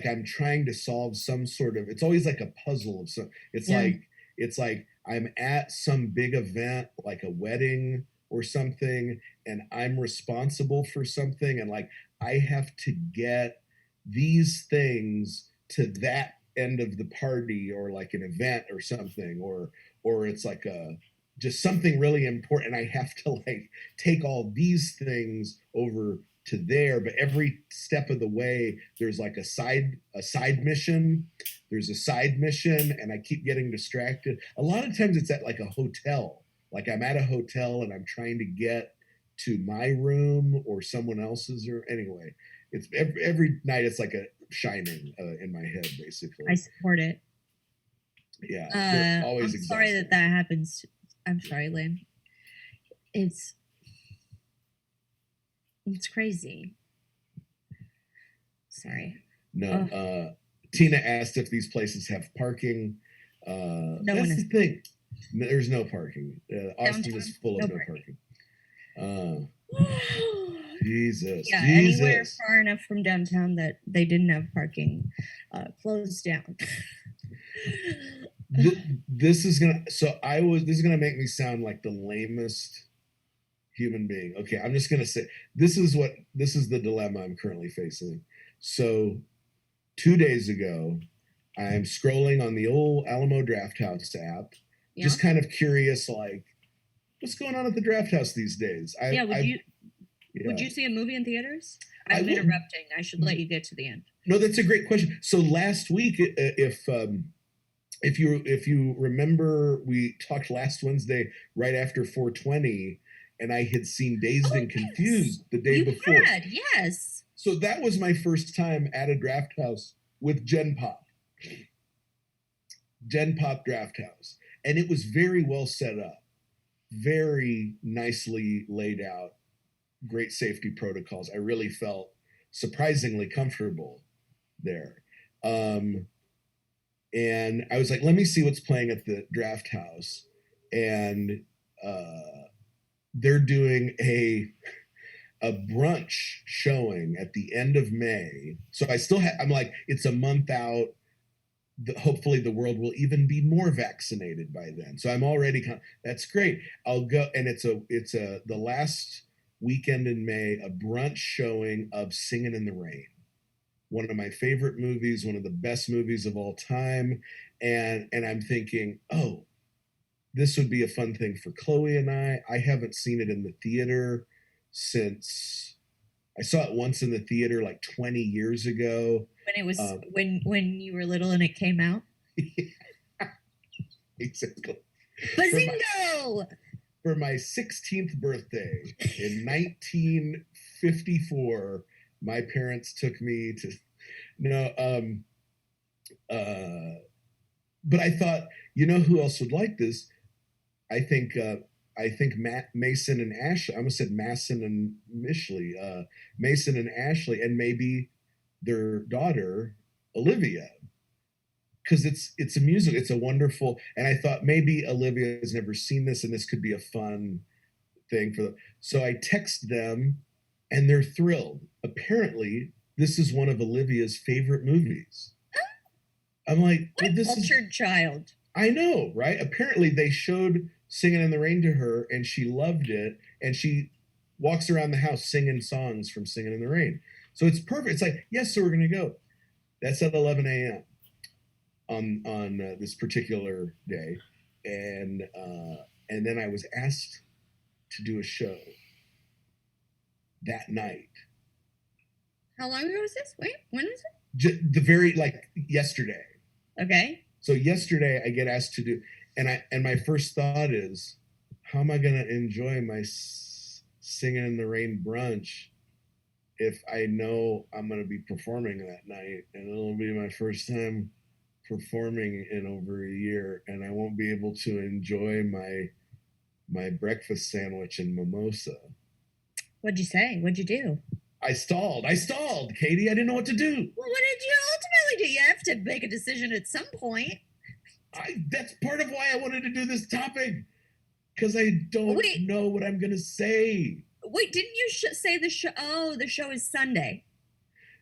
I'm trying to solve some sort of, it's always like a puzzle of some, it's like I'm at some big event like a wedding or something, and I'm responsible for something, and like I have to get these things to that end of the party or like an event or something, or it's like a just something really important. I have to like take all these things over to there, but every step of the way there's like a side mission. There's a side mission, and I keep getting distracted. A lot of times it's at like a hotel. Like I'm at a hotel and I'm trying to get to my room or someone else's, or anyway, it's every night it's like a shining in my head basically. I support it. Yeah, they're always I'm sorry exhausting. that happens. I'm sorry, Lynn. It's crazy. Sorry. No, Tina asked if these places have parking. No That's one the is. thing. There's no parking. Austin Downtown, is full of no no parking. parking. Jesus. Yeah, Jesus. anywhere far enough from downtown that they didn't have parking, closed down. This is gonna. So This is gonna make me sound like the lamest human being. Okay, I'm just gonna say this is the dilemma I'm currently facing. So 2 days ago, I'm scrolling on the old Alamo Drafthouse app, Yeah. just kind of curious, like what's going on at the Draft House these days. Would you see a movie in theaters? I I'm would. interrupting. I should let you get to the end. No, that's a great question. So last week, if you remember, we talked last Wednesday right after 420, and I had seen Dazed and Confused the day before. Yes. So that was my first time at a Draft House with Gen Pop Draft House, and it was very well set up, very nicely laid out, great safety protocols. I really felt surprisingly comfortable there. And I was like, let me see what's playing at the Draft House. And they're doing a brunch showing at the end of May. So I'm like, it's a month out. Hopefully the world will even be more vaccinated by then. So I'm already, that's great. I'll go. And it's the last weekend in May, a brunch showing of Singing in the Rain. One of my favorite movies, one of the best movies of all time. And I'm thinking, oh, this would be a fun thing for Chloe and I. I haven't seen it in the theater since I saw it once in the theater like 20 years ago. When it was when you were little and it came out. Exactly. Bazingo! For my 16th birthday in 1954, my parents took me to but I thought, you know who else would like this? I think Mason and Ashley. I almost said Mason and Mishley. Mason and Ashley, and maybe their daughter Olivia, because it's a music. It's a wonderful. And I thought maybe Olivia has never seen this, and this could be a fun thing for them. So I text them, and they're thrilled. Apparently, this is one of Olivia's favorite movies. I'm like, what a cultured child. I know, right? Apparently, they showed Singing in the Rain to her, and she loved it, and she walks around the house singing songs from Singing in the Rain. So it's perfect. It's like, yes, so we're going to go. That's at 11 a.m. on this particular day, and then I was asked to do a show that night. How long ago was this? Wait, when was it? Yesterday. Okay. So yesterday I get asked to do, and my first thought is, how am I going to enjoy my Singing in the Rain brunch if I know I'm going to be performing that night, and it'll be my first time performing in over a year, and I won't be able to enjoy my breakfast sandwich and mimosa. What'd you say? What'd you do? I stalled, Katie. I didn't know what to do. Well, what did you ultimately do? You have to make a decision at some point. That's part of why I wanted to do this topic, because I don't know what I'm going to say. Wait, didn't you say the show? Oh, the show is Sunday.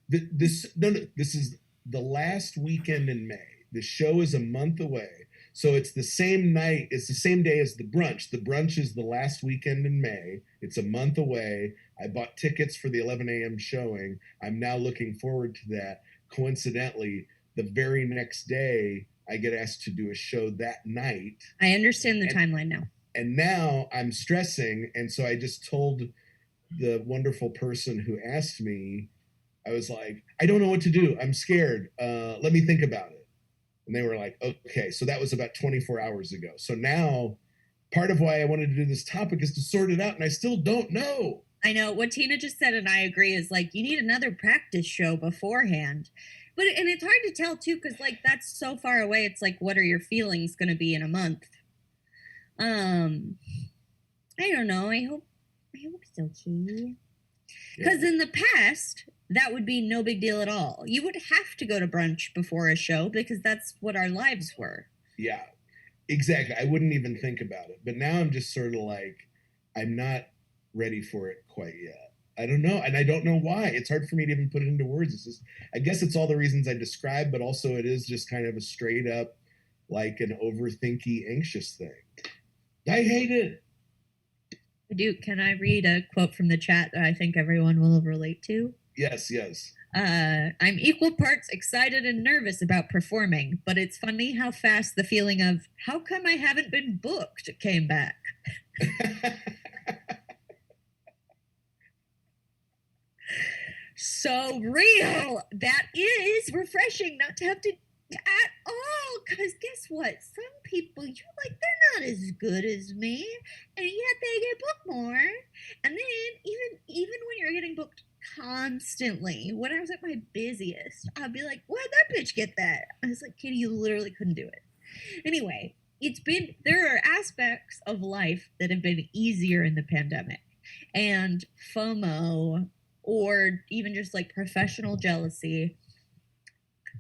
This is the last weekend in May. The show is a month away. So it's the same night, it's the same day as the brunch. The brunch is the last weekend in May. It's a month away. I bought tickets for the 11 a.m. showing. I'm now looking forward to that. Coincidentally, the very next day, I get asked to do a show that night. I understand the timeline now. And now I'm stressing. And so I just told the wonderful person who asked me, I was like, I don't know what to do. I'm scared. Let me think about it. And they were like, okay. So that was about 24 hours ago. So now part of why I wanted to do this topic is to sort it out. And I still don't know. I know what Tina just said, and I agree, is like, you need another practice show beforehand. And it's hard to tell too, because like that's so far away. It's like, what are your feelings going to be in a month? I don't know. I hope it's okay. Because in the past, that would be no big deal at all. You would have to go to brunch before a show because that's what our lives were. Yeah, exactly. I wouldn't even think about it. But now I'm just sort of like, I'm not ready for it quite yet. I don't know. And I don't know why. It's hard for me to even put it into words. It's just, I guess it's all the reasons I described, but also it is just kind of a straight up, like an overthinky, anxious thing. I hate it. Dude, can I read a quote from the chat that I think everyone will relate to? Yes, yes. I'm equal parts excited and nervous about performing, but it's funny how fast the feeling of, how come I haven't been booked, came back. So real. That is refreshing not to have to at all, because guess what, some people, you're like, they're not as good as me, and yet they get booked more. And then even when you're getting booked constantly, when I was at my busiest, I'd be like, why'd that bitch get that? I was like, Kitty, you literally couldn't do it. Anyway, there are aspects of life that have been easier in the pandemic, and FOMO, or even just like professional jealousy,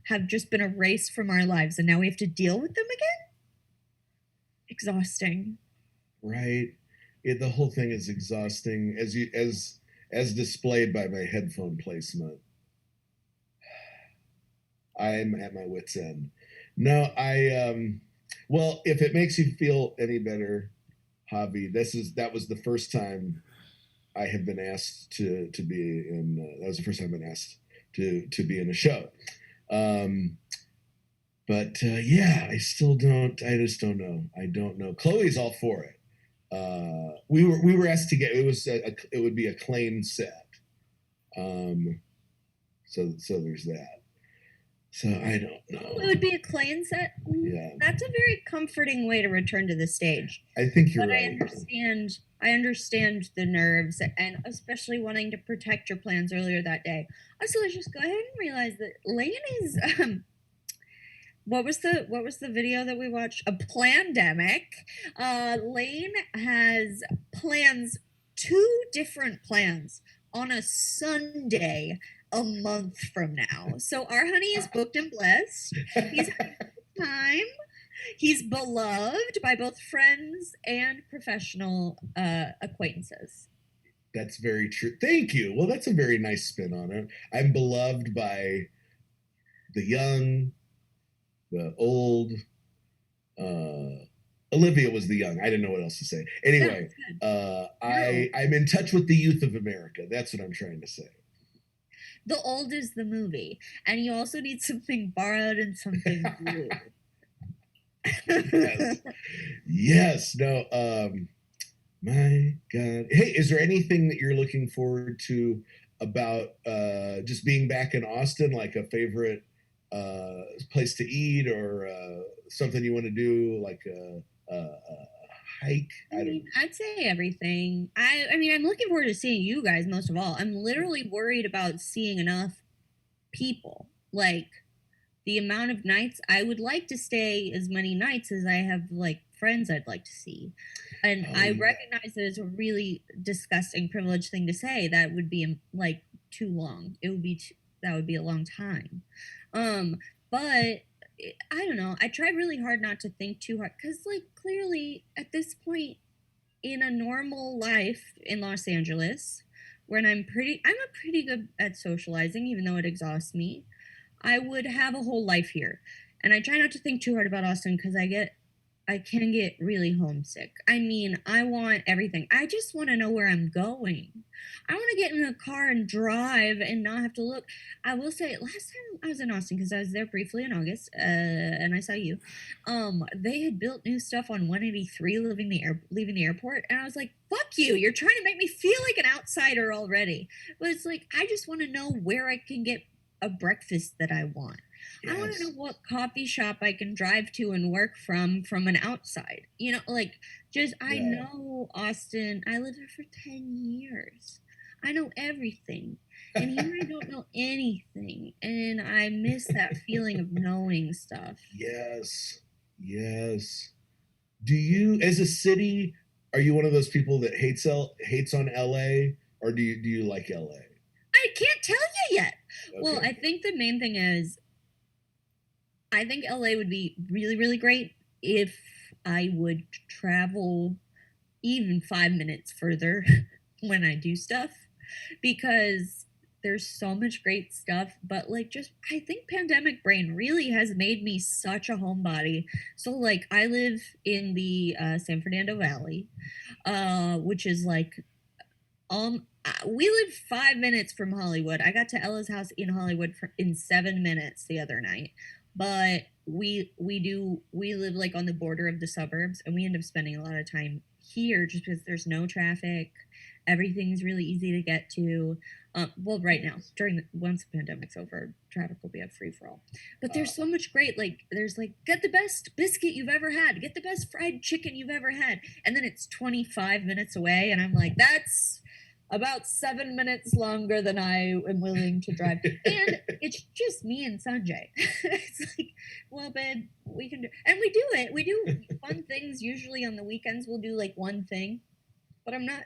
have just been erased from our lives, and now we have to deal with them again. Exhausting. Right. The whole thing is exhausting, as displayed by my headphone placement. I'm at my wit's end. No, well, if it makes you feel any better, Javi, that was the first time I have been asked to be in. That was the first time I've been asked to be in a show. But yeah, I just don't know. I don't know. Chloe's all for it. We were asked to get, it would be a claim set. So there's that. So I don't know. It would be a Klan set. Yeah. That's a very comforting way to return to the stage. I think you're right. I understand the nerves, and especially wanting to protect your plans earlier that day. Also, let's just go ahead and realize that Lane is what was the video that we watched? A plandemic. Lane has two different plans on a Sunday a month from now. So our honey is booked and blessed. He's having a good time. He's beloved by both friends and professional acquaintances. That's very true. Thank you. Well, that's a very nice spin on it. I'm beloved by the young, the old. Olivia was the young. I didn't know what else to say. Anyway, I'm in touch with the youth of America. That's what I'm trying to say. The old is the movie, and you also need something borrowed and something blue. Yes. No. My God. Hey, is there anything that you're looking forward to about just being back in Austin? Like a favorite place to eat, or something you want to do, like a hike? I'd say everything. I mean, I'm looking forward to seeing you guys most of all. I'm literally worried about seeing enough people. Like, the amount of nights, I would like to stay as many nights as I have like friends I'd like to see. And I recognize that it's a really disgusting, privileged thing to say. That would be like too long. That would be a long time. But I don't know. I try really hard not to think too hard, because like clearly at this point in a normal life in Los Angeles, when I'm pretty good at socializing, even though it exhausts me, I would have a whole life here. And I try not to think too hard about Austin, because I get I can get really homesick. I mean, I want everything. I just want to know where I'm going. I want to get in a car and drive and not have to look. I will say, last time I was in Austin, because I was there briefly in August, and I saw you. They had built new stuff on 183 leaving the airport, and I was like, "Fuck you! You're trying to make me feel like an outsider already." But it's like I just want to know where I can get a breakfast that I want. I want to know Yes. what coffee shop I can drive to and work from an outside. You know, like just I Yeah. know Austin. I lived there for 10 years. I know everything. And here I don't know anything. And I miss that feeling of knowing stuff. Yes. Yes. Do you, as a city, are you one of those people that hates on LA, or do you like LA? I can't tell you yet. Well, Okay. I think the main thing is I think LA would be really, really great if I would travel even 5 minutes further when I do stuff because there's so much great stuff. But like, just I think pandemic brain really has made me such a homebody. So, like, I live in the San Fernando Valley, which is like we live 5 minutes from Hollywood. I got to Ella's house in Hollywood in 7 minutes the other night, but we live like on the border of the suburbs, and we end up spending a lot of time here just because there's no traffic. Everything's really easy to get to. Well, right now, once the pandemic's over, traffic will be a free for all. But there's so much great. Like, there's like get the best biscuit you've ever had, get the best fried chicken you've ever had, and then it's 25 minutes away, and I'm like, that's about 7 minutes longer than I am willing to drive. And it's just me and Sanjay. It's like, well, babe, we can do, and we do it. We do fun things. Usually on the weekends, we'll do like one thing, but I'm not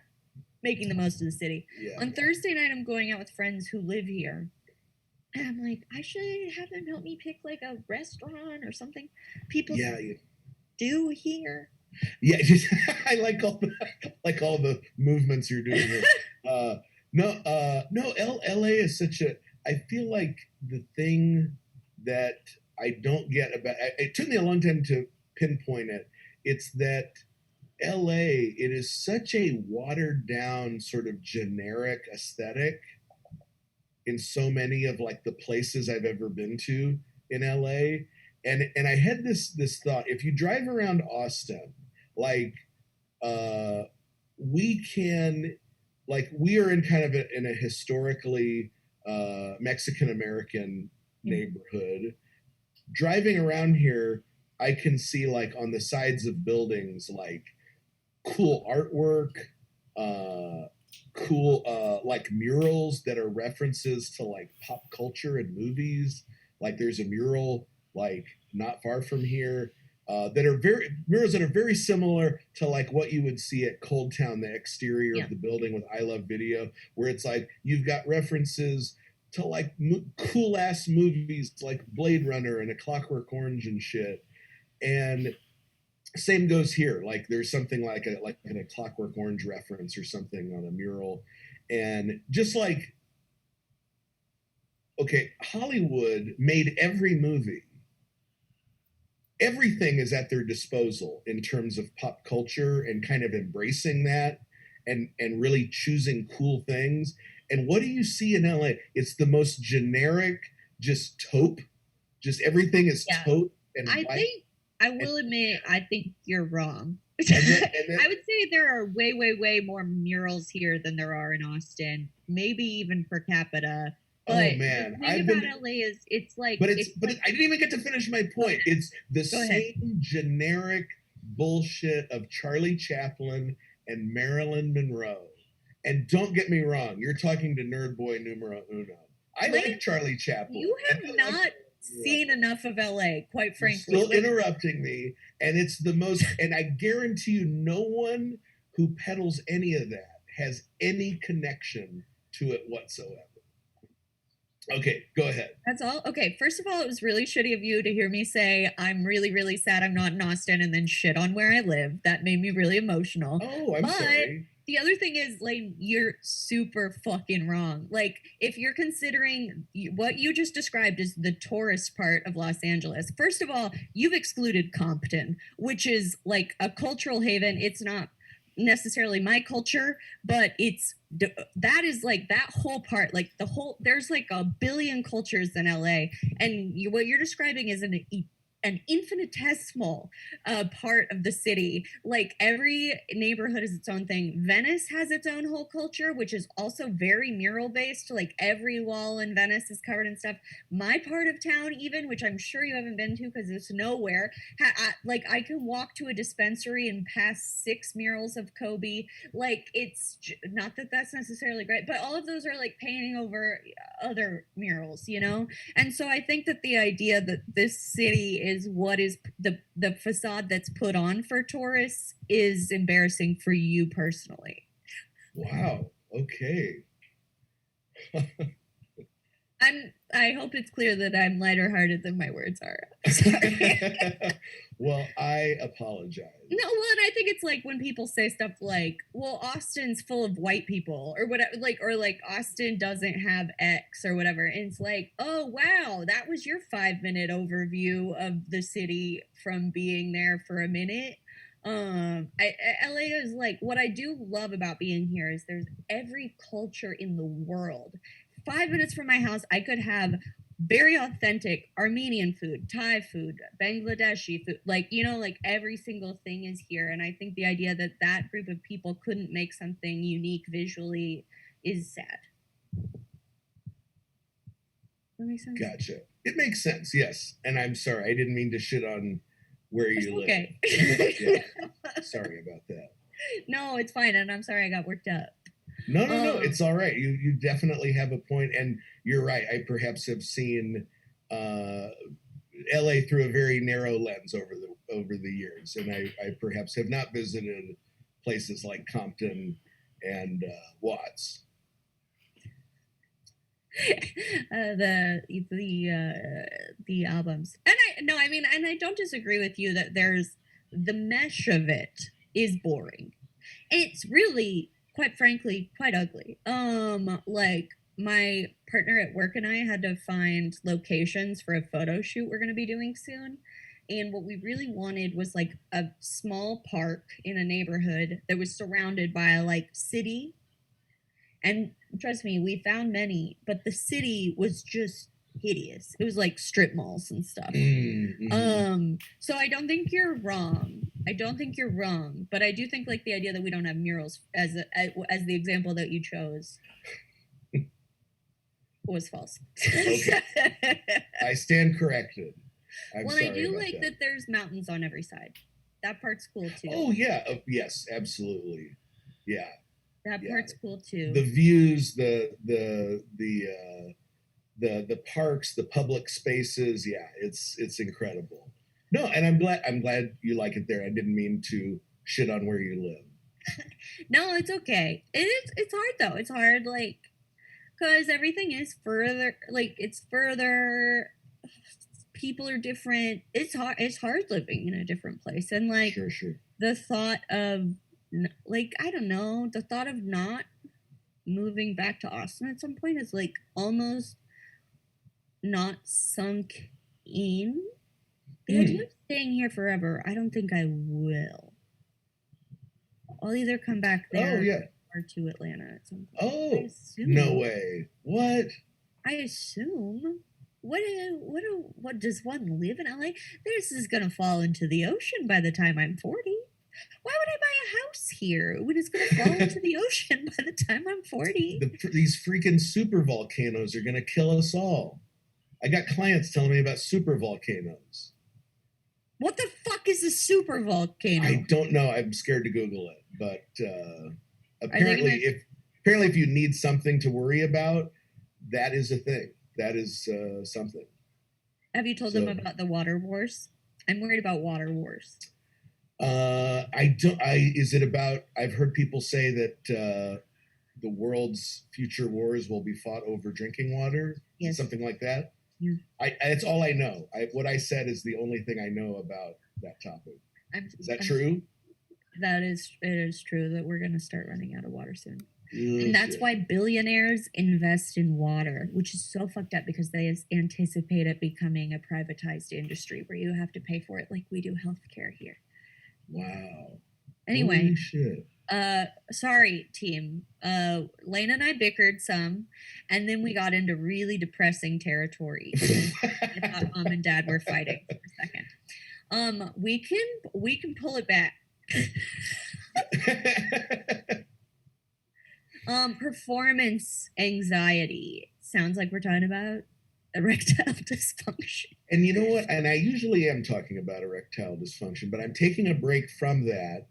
making the most of the city. Yeah. On Thursday night, I'm going out with friends who live here. And I'm like, I should have them help me pick like a restaurant or something. People do here. Yeah, I like all the movements you're doing here. No, LA is such a. I feel like the thing that I don't get about it took me a long time to pinpoint it. It's that LA, it is such a watered down sort of generic aesthetic in so many of like the places I've ever been to in LA. And I had this thought, if you drive around Austin, like we can, like, we are in kind of in a historically Mexican American neighborhood. Driving around here, I can see like on the sides of buildings like cool artwork, cool like murals that are references to like pop culture and movies. Like there's a mural like not far from here that are murals that are very similar to like what you would see at ColdTowne, the exterior of the building with I Love Video, where it's like you've got references to like cool ass movies like Blade Runner and A Clockwork Orange and shit. And same goes here. Like there's something like a Clockwork Orange reference or something on a mural, and just like, okay, Hollywood made every movie. Everything is at their disposal in terms of pop culture and kind of embracing that and really choosing cool things. And what do you see in LA? It's the most generic, just taupe. Just everything is taupe and white. I will admit, I think you're wrong. Then, I would say there are way, way, way more murals here than there are in Austin. Maybe even per capita. But oh man, the thing about LA is it's like, but I didn't even get to finish my point. It's the same generic bullshit of Charlie Chaplin and Marilyn Monroe. And don't get me wrong, you're talking to nerd boy numero uno. I like Charlie Chaplin. You have not seen enough of LA, quite frankly. You're still interrupting me, and it's the most. And I guarantee you, no one who peddles any of that has any connection to it whatsoever. Okay, go ahead. That's all? Okay, first of all, it was really shitty of you to hear me say, I'm really, really sad I'm not in Austin and then shit on where I live. That made me really emotional. Oh, I'm sorry. The other thing is, like, you're super fucking wrong. Like, if you're considering what you just described as the tourist part of Los Angeles, first of all, you've excluded Compton, which is like a cultural haven. It's not necessarily my culture, but that is like that whole part, like the whole, there's like a billion cultures in LA, and what you're describing is an infinitesimal part of the city. Like every neighborhood is its own thing. Venice has its own whole culture, which is also very mural based. Like every wall in Venice is covered in stuff. My part of town, even, which I'm sure you haven't been to because it's nowhere, like I can walk to a dispensary and pass 6 murals of Kobe. Like it's not that that's necessarily great, but all of those are like painting over other murals, you know? And so I think that the idea that this city is what is the facade that's put on for tourists is embarrassing for you personally. Wow. Okay. I hope it's clear that I'm lighter hearted than my words are. Sorry. Well, I apologize. No, well, and I think it's like when people say stuff like, well, Austin's full of white people or whatever, like, or like Austin doesn't have X or whatever. And it's like, oh, wow, that was your 5-minute overview of the city from being there for a minute. LA is like, what I do love about being here is there's every culture in the world. 5 minutes from my house, I could have very authentic Armenian food, Thai food, Bangladeshi food, like, you know, like every single thing is here. And I think the idea that that group of people couldn't make something unique visually is sad. That makes sense? Gotcha. It makes sense, yes. And I'm sorry, I didn't mean to shit on where you live. Okay. Yeah. Sorry about that. No, it's fine. And I'm sorry I got worked up. No, it's all right. You definitely have a point, and you're right. I perhaps have seen LA through a very narrow lens over the years, and I perhaps have not visited places like Compton and Watts. The albums, and I don't disagree with you that there's the mesh of it is boring. It's really, quite frankly, quite ugly. Like my partner at work and I had to find locations for a photo shoot we're going to be doing soon. And what we really wanted was like a small park in a neighborhood that was surrounded by a like city. And trust me, we found many, but the city was just hideous. It was like strip malls and stuff. Mm-hmm. So I don't think you're wrong. But I do think like the idea that we don't have murals as the example that you chose was false. Okay. I stand corrected. Well, I do like that there's mountains on every side. That part's cool too. Oh yeah, yes, absolutely. Yeah. That part's cool too. The views, the parks, the public spaces, yeah, it's incredible. No, and I'm glad you like it there. I didn't mean to shit on where you live. No, it's okay. It's hard though. It's hard, like, because everything is further, like it's further. People are different. It's hard living in a different place, and like sure. The thought of like, I don't know, the thought of not moving back to Austin at some point is like almost not sunk in. The idea of staying here forever, I don't think I will. I'll either come back there or to Atlanta at some point. Oh, no way. What? I assume. What does one live in LA? This is gonna fall into the ocean by the time I'm 40. Why would I buy a house here when it's gonna fall into the ocean by the time I'm 40? These freaking super volcanoes are gonna kill us all. I got clients telling me about super volcanoes. What the fuck is a super volcano? I don't know. I'm scared to Google it, but apparently, if you need something to worry about, that is a thing. That is something. Have you told them about the water wars? I'm worried about water wars. Is it about? I've heard people say that the world's future wars will be fought over drinking water. Yes. Something like that. Yeah. That's all I know. What I said is the only thing I know about that topic. Is that true? it is true that we're gonna start running out of water soon. Oh, And that's shit. why billionaires invest in water, which is so fucked up because they anticipate it becoming a privatized industry where you have to pay for it like we do healthcare here. Wow. Anyway, Holy shit. sorry, team. Lane and I bickered some, and then we got into really depressing territory. I thought mom and dad were fighting for a second. We can pull it back. Performance anxiety. Sounds like we're talking about erectile dysfunction. And you know what? And I usually am talking about erectile dysfunction, but I'm taking a break from that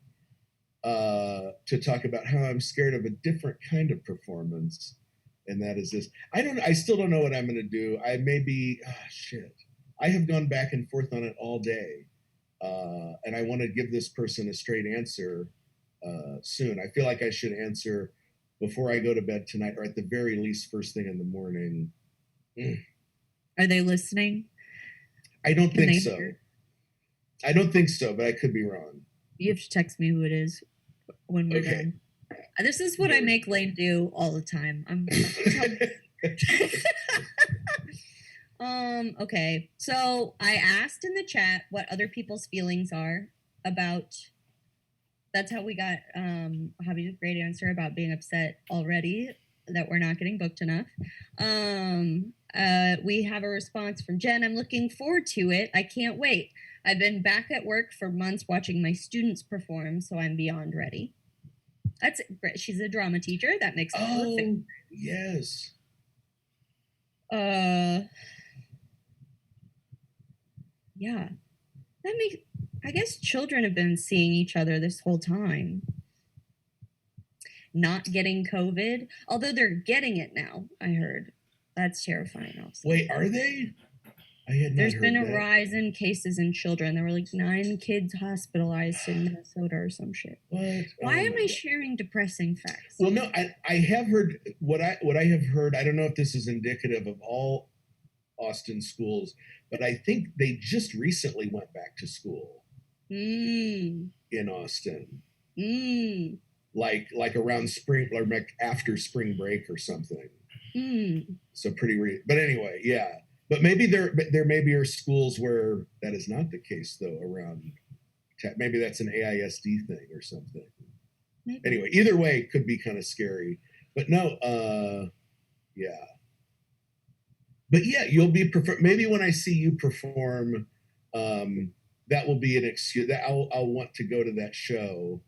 to talk about how I'm scared of a different kind of performance, and that is this. I still don't know what I'm going to do. I may be, shit. I have gone back and forth on it all day, and I want to give this person a straight answer soon. I feel like I should answer before I go to bed tonight, or at the very least, first thing in the morning. Are they listening? I don't Can think they so. hear? I don't think so, but I could be wrong. You have to text me who it is when we're Okay. done. This is what I make Lane do all the time. Okay. So I asked in the chat what other people's feelings are about. That's how we got Hobby's great answer about being upset already that we're not getting booked enough. We have a response from Jen. I'm looking forward to it. I can't wait. I've been back at work for months watching my students perform, so I'm beyond ready. That's great. She's a drama teacher. That makes it perfect. Yes. Yeah. That makes, I guess children have been seeing each other this whole time. Not getting COVID, although they're getting it now, I heard. That's terrifying also. Wait, are they? I had not There's heard been a that. rise in cases in children. There were like 9 kids hospitalized in Minnesota or some shit. What? Why Oh am my I God. sharing depressing facts? Well, no, I have heard what I have heard. I don't know if this is indicative of all Austin schools, but I think they just recently went back to school in Austin, like around spring or like after spring break or something. So pretty. But anyway, yeah. But maybe there maybe are schools where that is not the case though. Around maybe that's an AISD thing or something. Maybe. Anyway, either way, it could be kind of scary. But no, yeah. But yeah, you'll be maybe when I see you perform, that will be an excuse. That I'll want to go to that show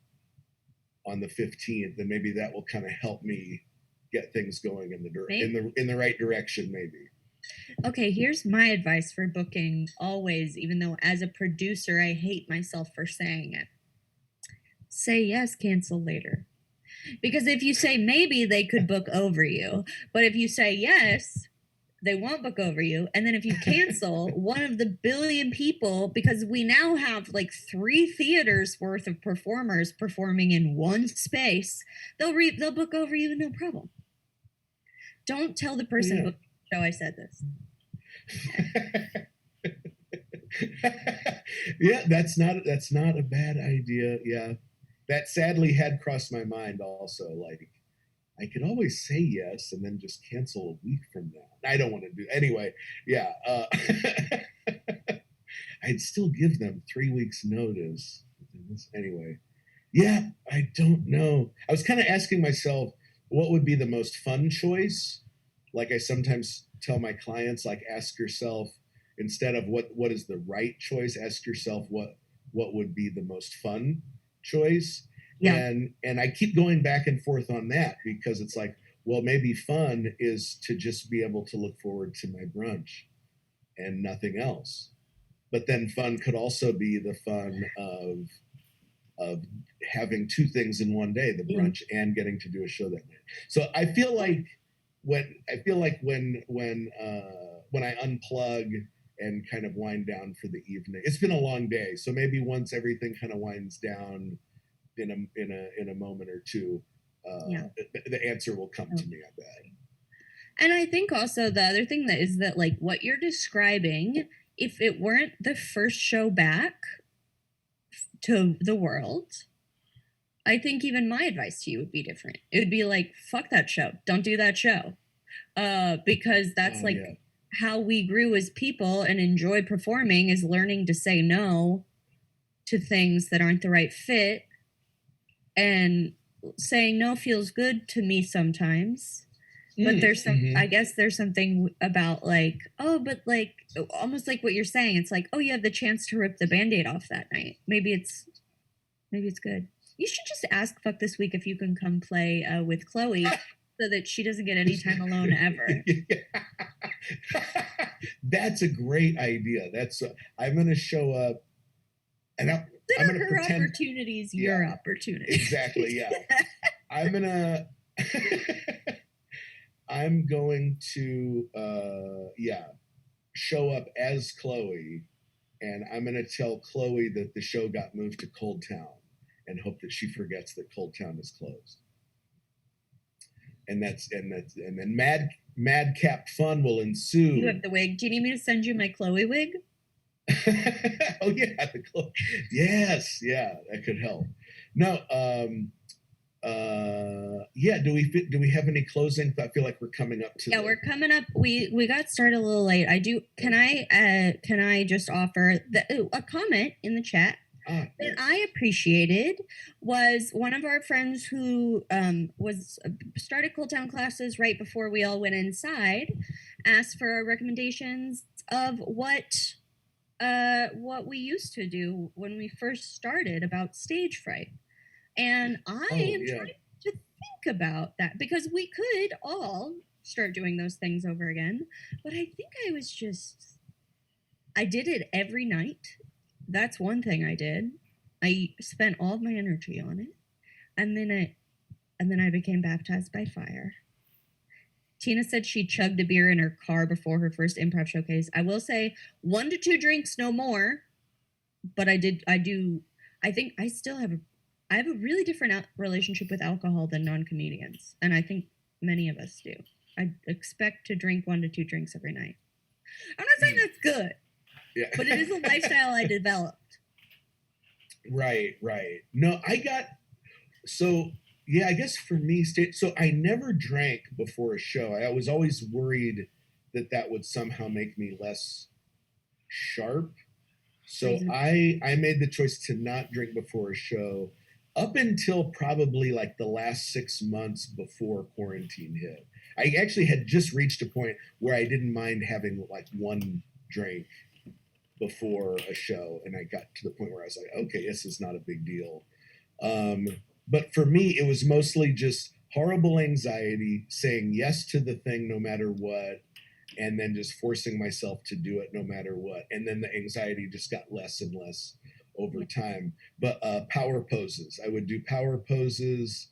on the 15th, and maybe that will kind of help me get things going in the right direction, maybe. Okay, here's my advice for booking always, even though as a producer I hate myself for saying it. Say yes, cancel later. Because if you say maybe, they could book over you. But if you say yes, they won't book over you. And then if you cancel, one of the billion people, because we now have like 3 theaters worth of performers performing in one space, they'll book over you no problem. Don't tell the person booking the show I said this. Yeah, that's not a bad idea. Yeah, that sadly had crossed my mind also. Like, I could always say yes and then just cancel a week from now. I don't want to do anyway. Yeah, I'd still give them 3 weeks notice. Anyway, yeah, I don't know. I was kind of asking myself, what would be the most fun choice? Like I sometimes tell my clients, like, ask yourself, instead of what is the right choice, ask yourself what would be the most fun choice. Yeah. And I keep going back and forth on that because it's like, well, maybe fun is to just be able to look forward to my brunch and nothing else. But then fun could also be the fun of having 2 things in one day, the brunch and getting to do a show that night. So I feel like when I unplug and kind of wind down for the evening, it's been a long day. So maybe once everything kind of winds down in a moment or two, the answer will come to me, I bet. And I think also the other thing that is that, like, what you're describing, if it weren't the first show back to the world, I think even my advice to you would be different. It would be like, fuck that show. Don't do that show. Because that's Oh like yeah. how we grew as people and enjoy performing, is learning to say no to things that aren't the right fit. And saying no feels good to me sometimes. But there's some, Mm-hmm. I guess there's something about like, oh, but like almost like what you're saying. It's like, oh, you have the chance to rip the band-aid off that night. Maybe it's good. You should just ask Fuck This Week if you can come play with Chloe so that she doesn't get any time alone ever. That's a great idea. I'm gonna show up, and I'm Consider gonna her pretend. opportunities your opportunities. Exactly. Yeah. I'm gonna. I'm going to show up as Chloe, and I'm gonna tell Chloe that the show got moved to ColdTowne, and hope that she forgets that ColdTowne is closed. And then madcap fun will ensue. You have the wig. Do you need me to send you my Chloe wig? Oh yeah, yes, yeah, that could help. No, yeah. Do we have any closing? I feel like we're coming up to. Yeah, we're coming up. We got started a little late. I do. Can I just offer a comment in the chat? That Yes. I appreciated was one of our friends who started ColdTowne classes right before we all went inside, asked for recommendations of what we used to do when we first started about stage fright. And I am trying to think about that, because we could all start doing those things over again. But I think I did it every night. That's one thing I did. I spent all of my energy on it. And then I became baptized by fire. Tina said she chugged a beer in her car before her first improv showcase. I will say 1 to 2 drinks, no more. But I think I still have a really different relationship with alcohol than non-comedians. And I think many of us do. I expect to drink 1 to 2 drinks every night. I'm not saying that's good. Yeah. But it is a lifestyle I developed. Right. No, I guess for me, so I never drank before a show. I was always worried that would somehow make me less sharp. So I made the choice to not drink before a show up until probably like the last 6 months before quarantine hit. I actually had just reached a point where I didn't mind having like 1 drink before a show, and I got to the point where I was like, okay, this is not a big deal. But for me, it was mostly just horrible anxiety, saying yes to the thing no matter what, and then just forcing myself to do it no matter what. And then the anxiety just got less and less over time. But power poses, I would do power poses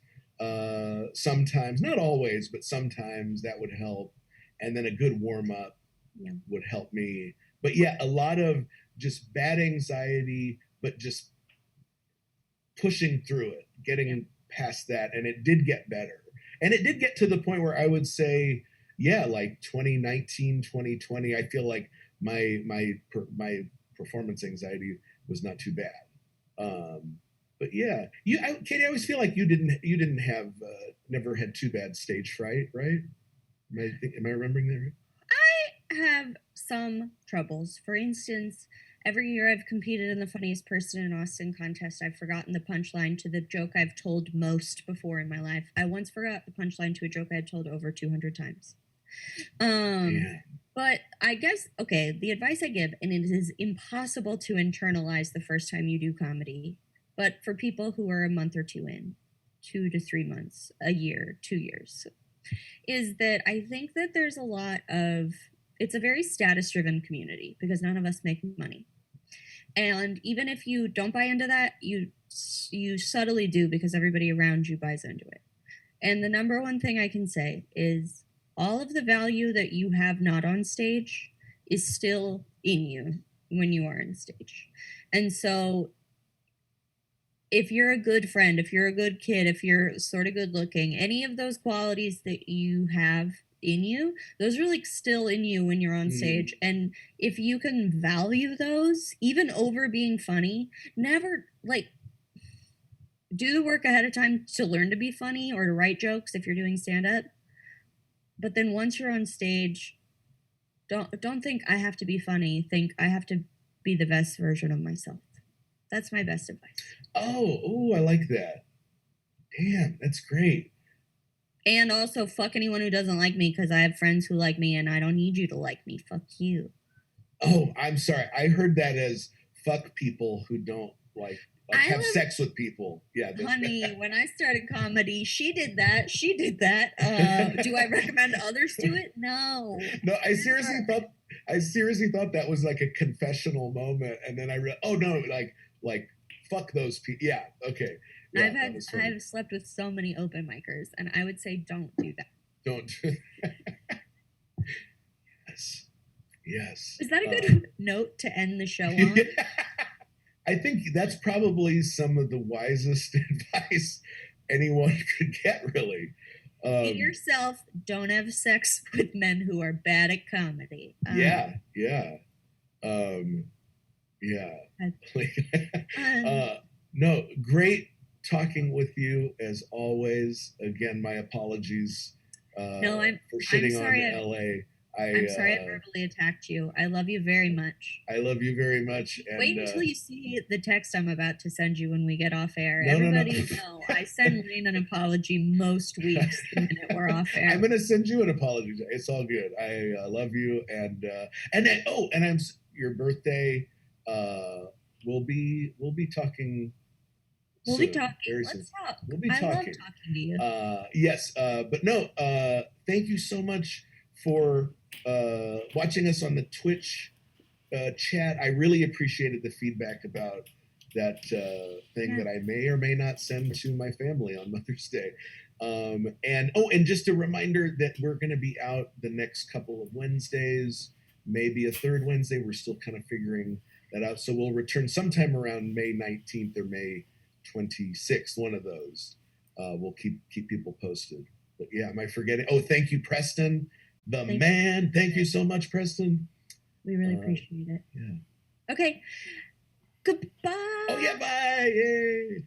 sometimes, not always, but sometimes that would help. And then a good warm up would help me. But yeah, a lot of just bad anxiety, but just pushing through it, getting past that. And it did get better. And it did get to the point where I would say, yeah, like 2019, 2020, I feel like my performance anxiety was not too bad. But yeah, Katie, I always feel like you didn't have never had too bad stage fright, right? Am I remembering that right? I have some troubles. For instance, every year I've competed in the Funniest Person in Austin contest, I've forgotten the punchline to the joke I've told most before in my life. I once forgot the punchline to a joke I had told over 200 times. But I guess, okay, the advice I give, and it is impossible to internalize the first time you do comedy, but for people who are a month or 2 in, 2 to 3 months, a year, 2 years, is that I think that there's a lot of, it's a very status driven community because none of us make money. And even if you don't buy into that, you subtly do because everybody around you buys into it. And the number one thing I can say is all of the value that you have not on stage is still in you when you are on stage. And so if you're a good friend, if you're a good kid, if you're sort of good looking, any of those qualities that you have in you, those are like still in you when you're on stage. And if you can value those, even over being funny, never like, do the work ahead of time to learn to be funny or to write jokes if you're doing stand-up. But then once you're on stage, don't think I have to be funny. Think I have to be the best version of myself. That's my best advice. Oh, I like that. Damn, that's great. And also, fuck anyone who doesn't like me because I have friends who like me and I don't need you to like me. Fuck you. Oh, I'm sorry. I heard that as fuck people who don't have sex with people. Yeah. Honey, when I started comedy, she did that. Do I recommend others do it? No. No, I seriously thought that was like a confessional moment, and then I realized, oh no, like fuck those people. Yeah, okay. Yeah, I've slept with so many open micers, and I would say don't do that. Don't. Yes. Is that a good note to end the show on? I think that's probably some of the wisest advice anyone could get, really. Be yourself. Don't have sex with men who are bad at comedy. Yeah. No, great talking with you as always. Again, my apologies for shitting on LA. I'm sorry I verbally attacked you. I love you very much. I love you very much. And, wait until you see the text I'm about to send you when we get off air. No. I send Lane an apology most weeks the minute we're off air. I'm gonna send you an apology. It's all good. I love you, and I'm your birthday. We'll be talking. We'll be talking. Let's talk. We'll be talking. I love talking to you. Yes, but no. Thank you so much for watching us on the Twitch chat. I really appreciated the feedback about that thing that I may or may not send to my family on Mother's Day. And just a reminder that we're going to be out the next couple of Wednesdays, maybe a third Wednesday. We're still kind of figuring that out. So we'll return sometime around May 19th or May 26th, one of those. We'll keep people posted. But yeah, am I forgetting? Oh, thank you, Preston. Thank you so much, Preston. We really appreciate it. Yeah. Okay. Goodbye. Oh yeah, bye. Yay.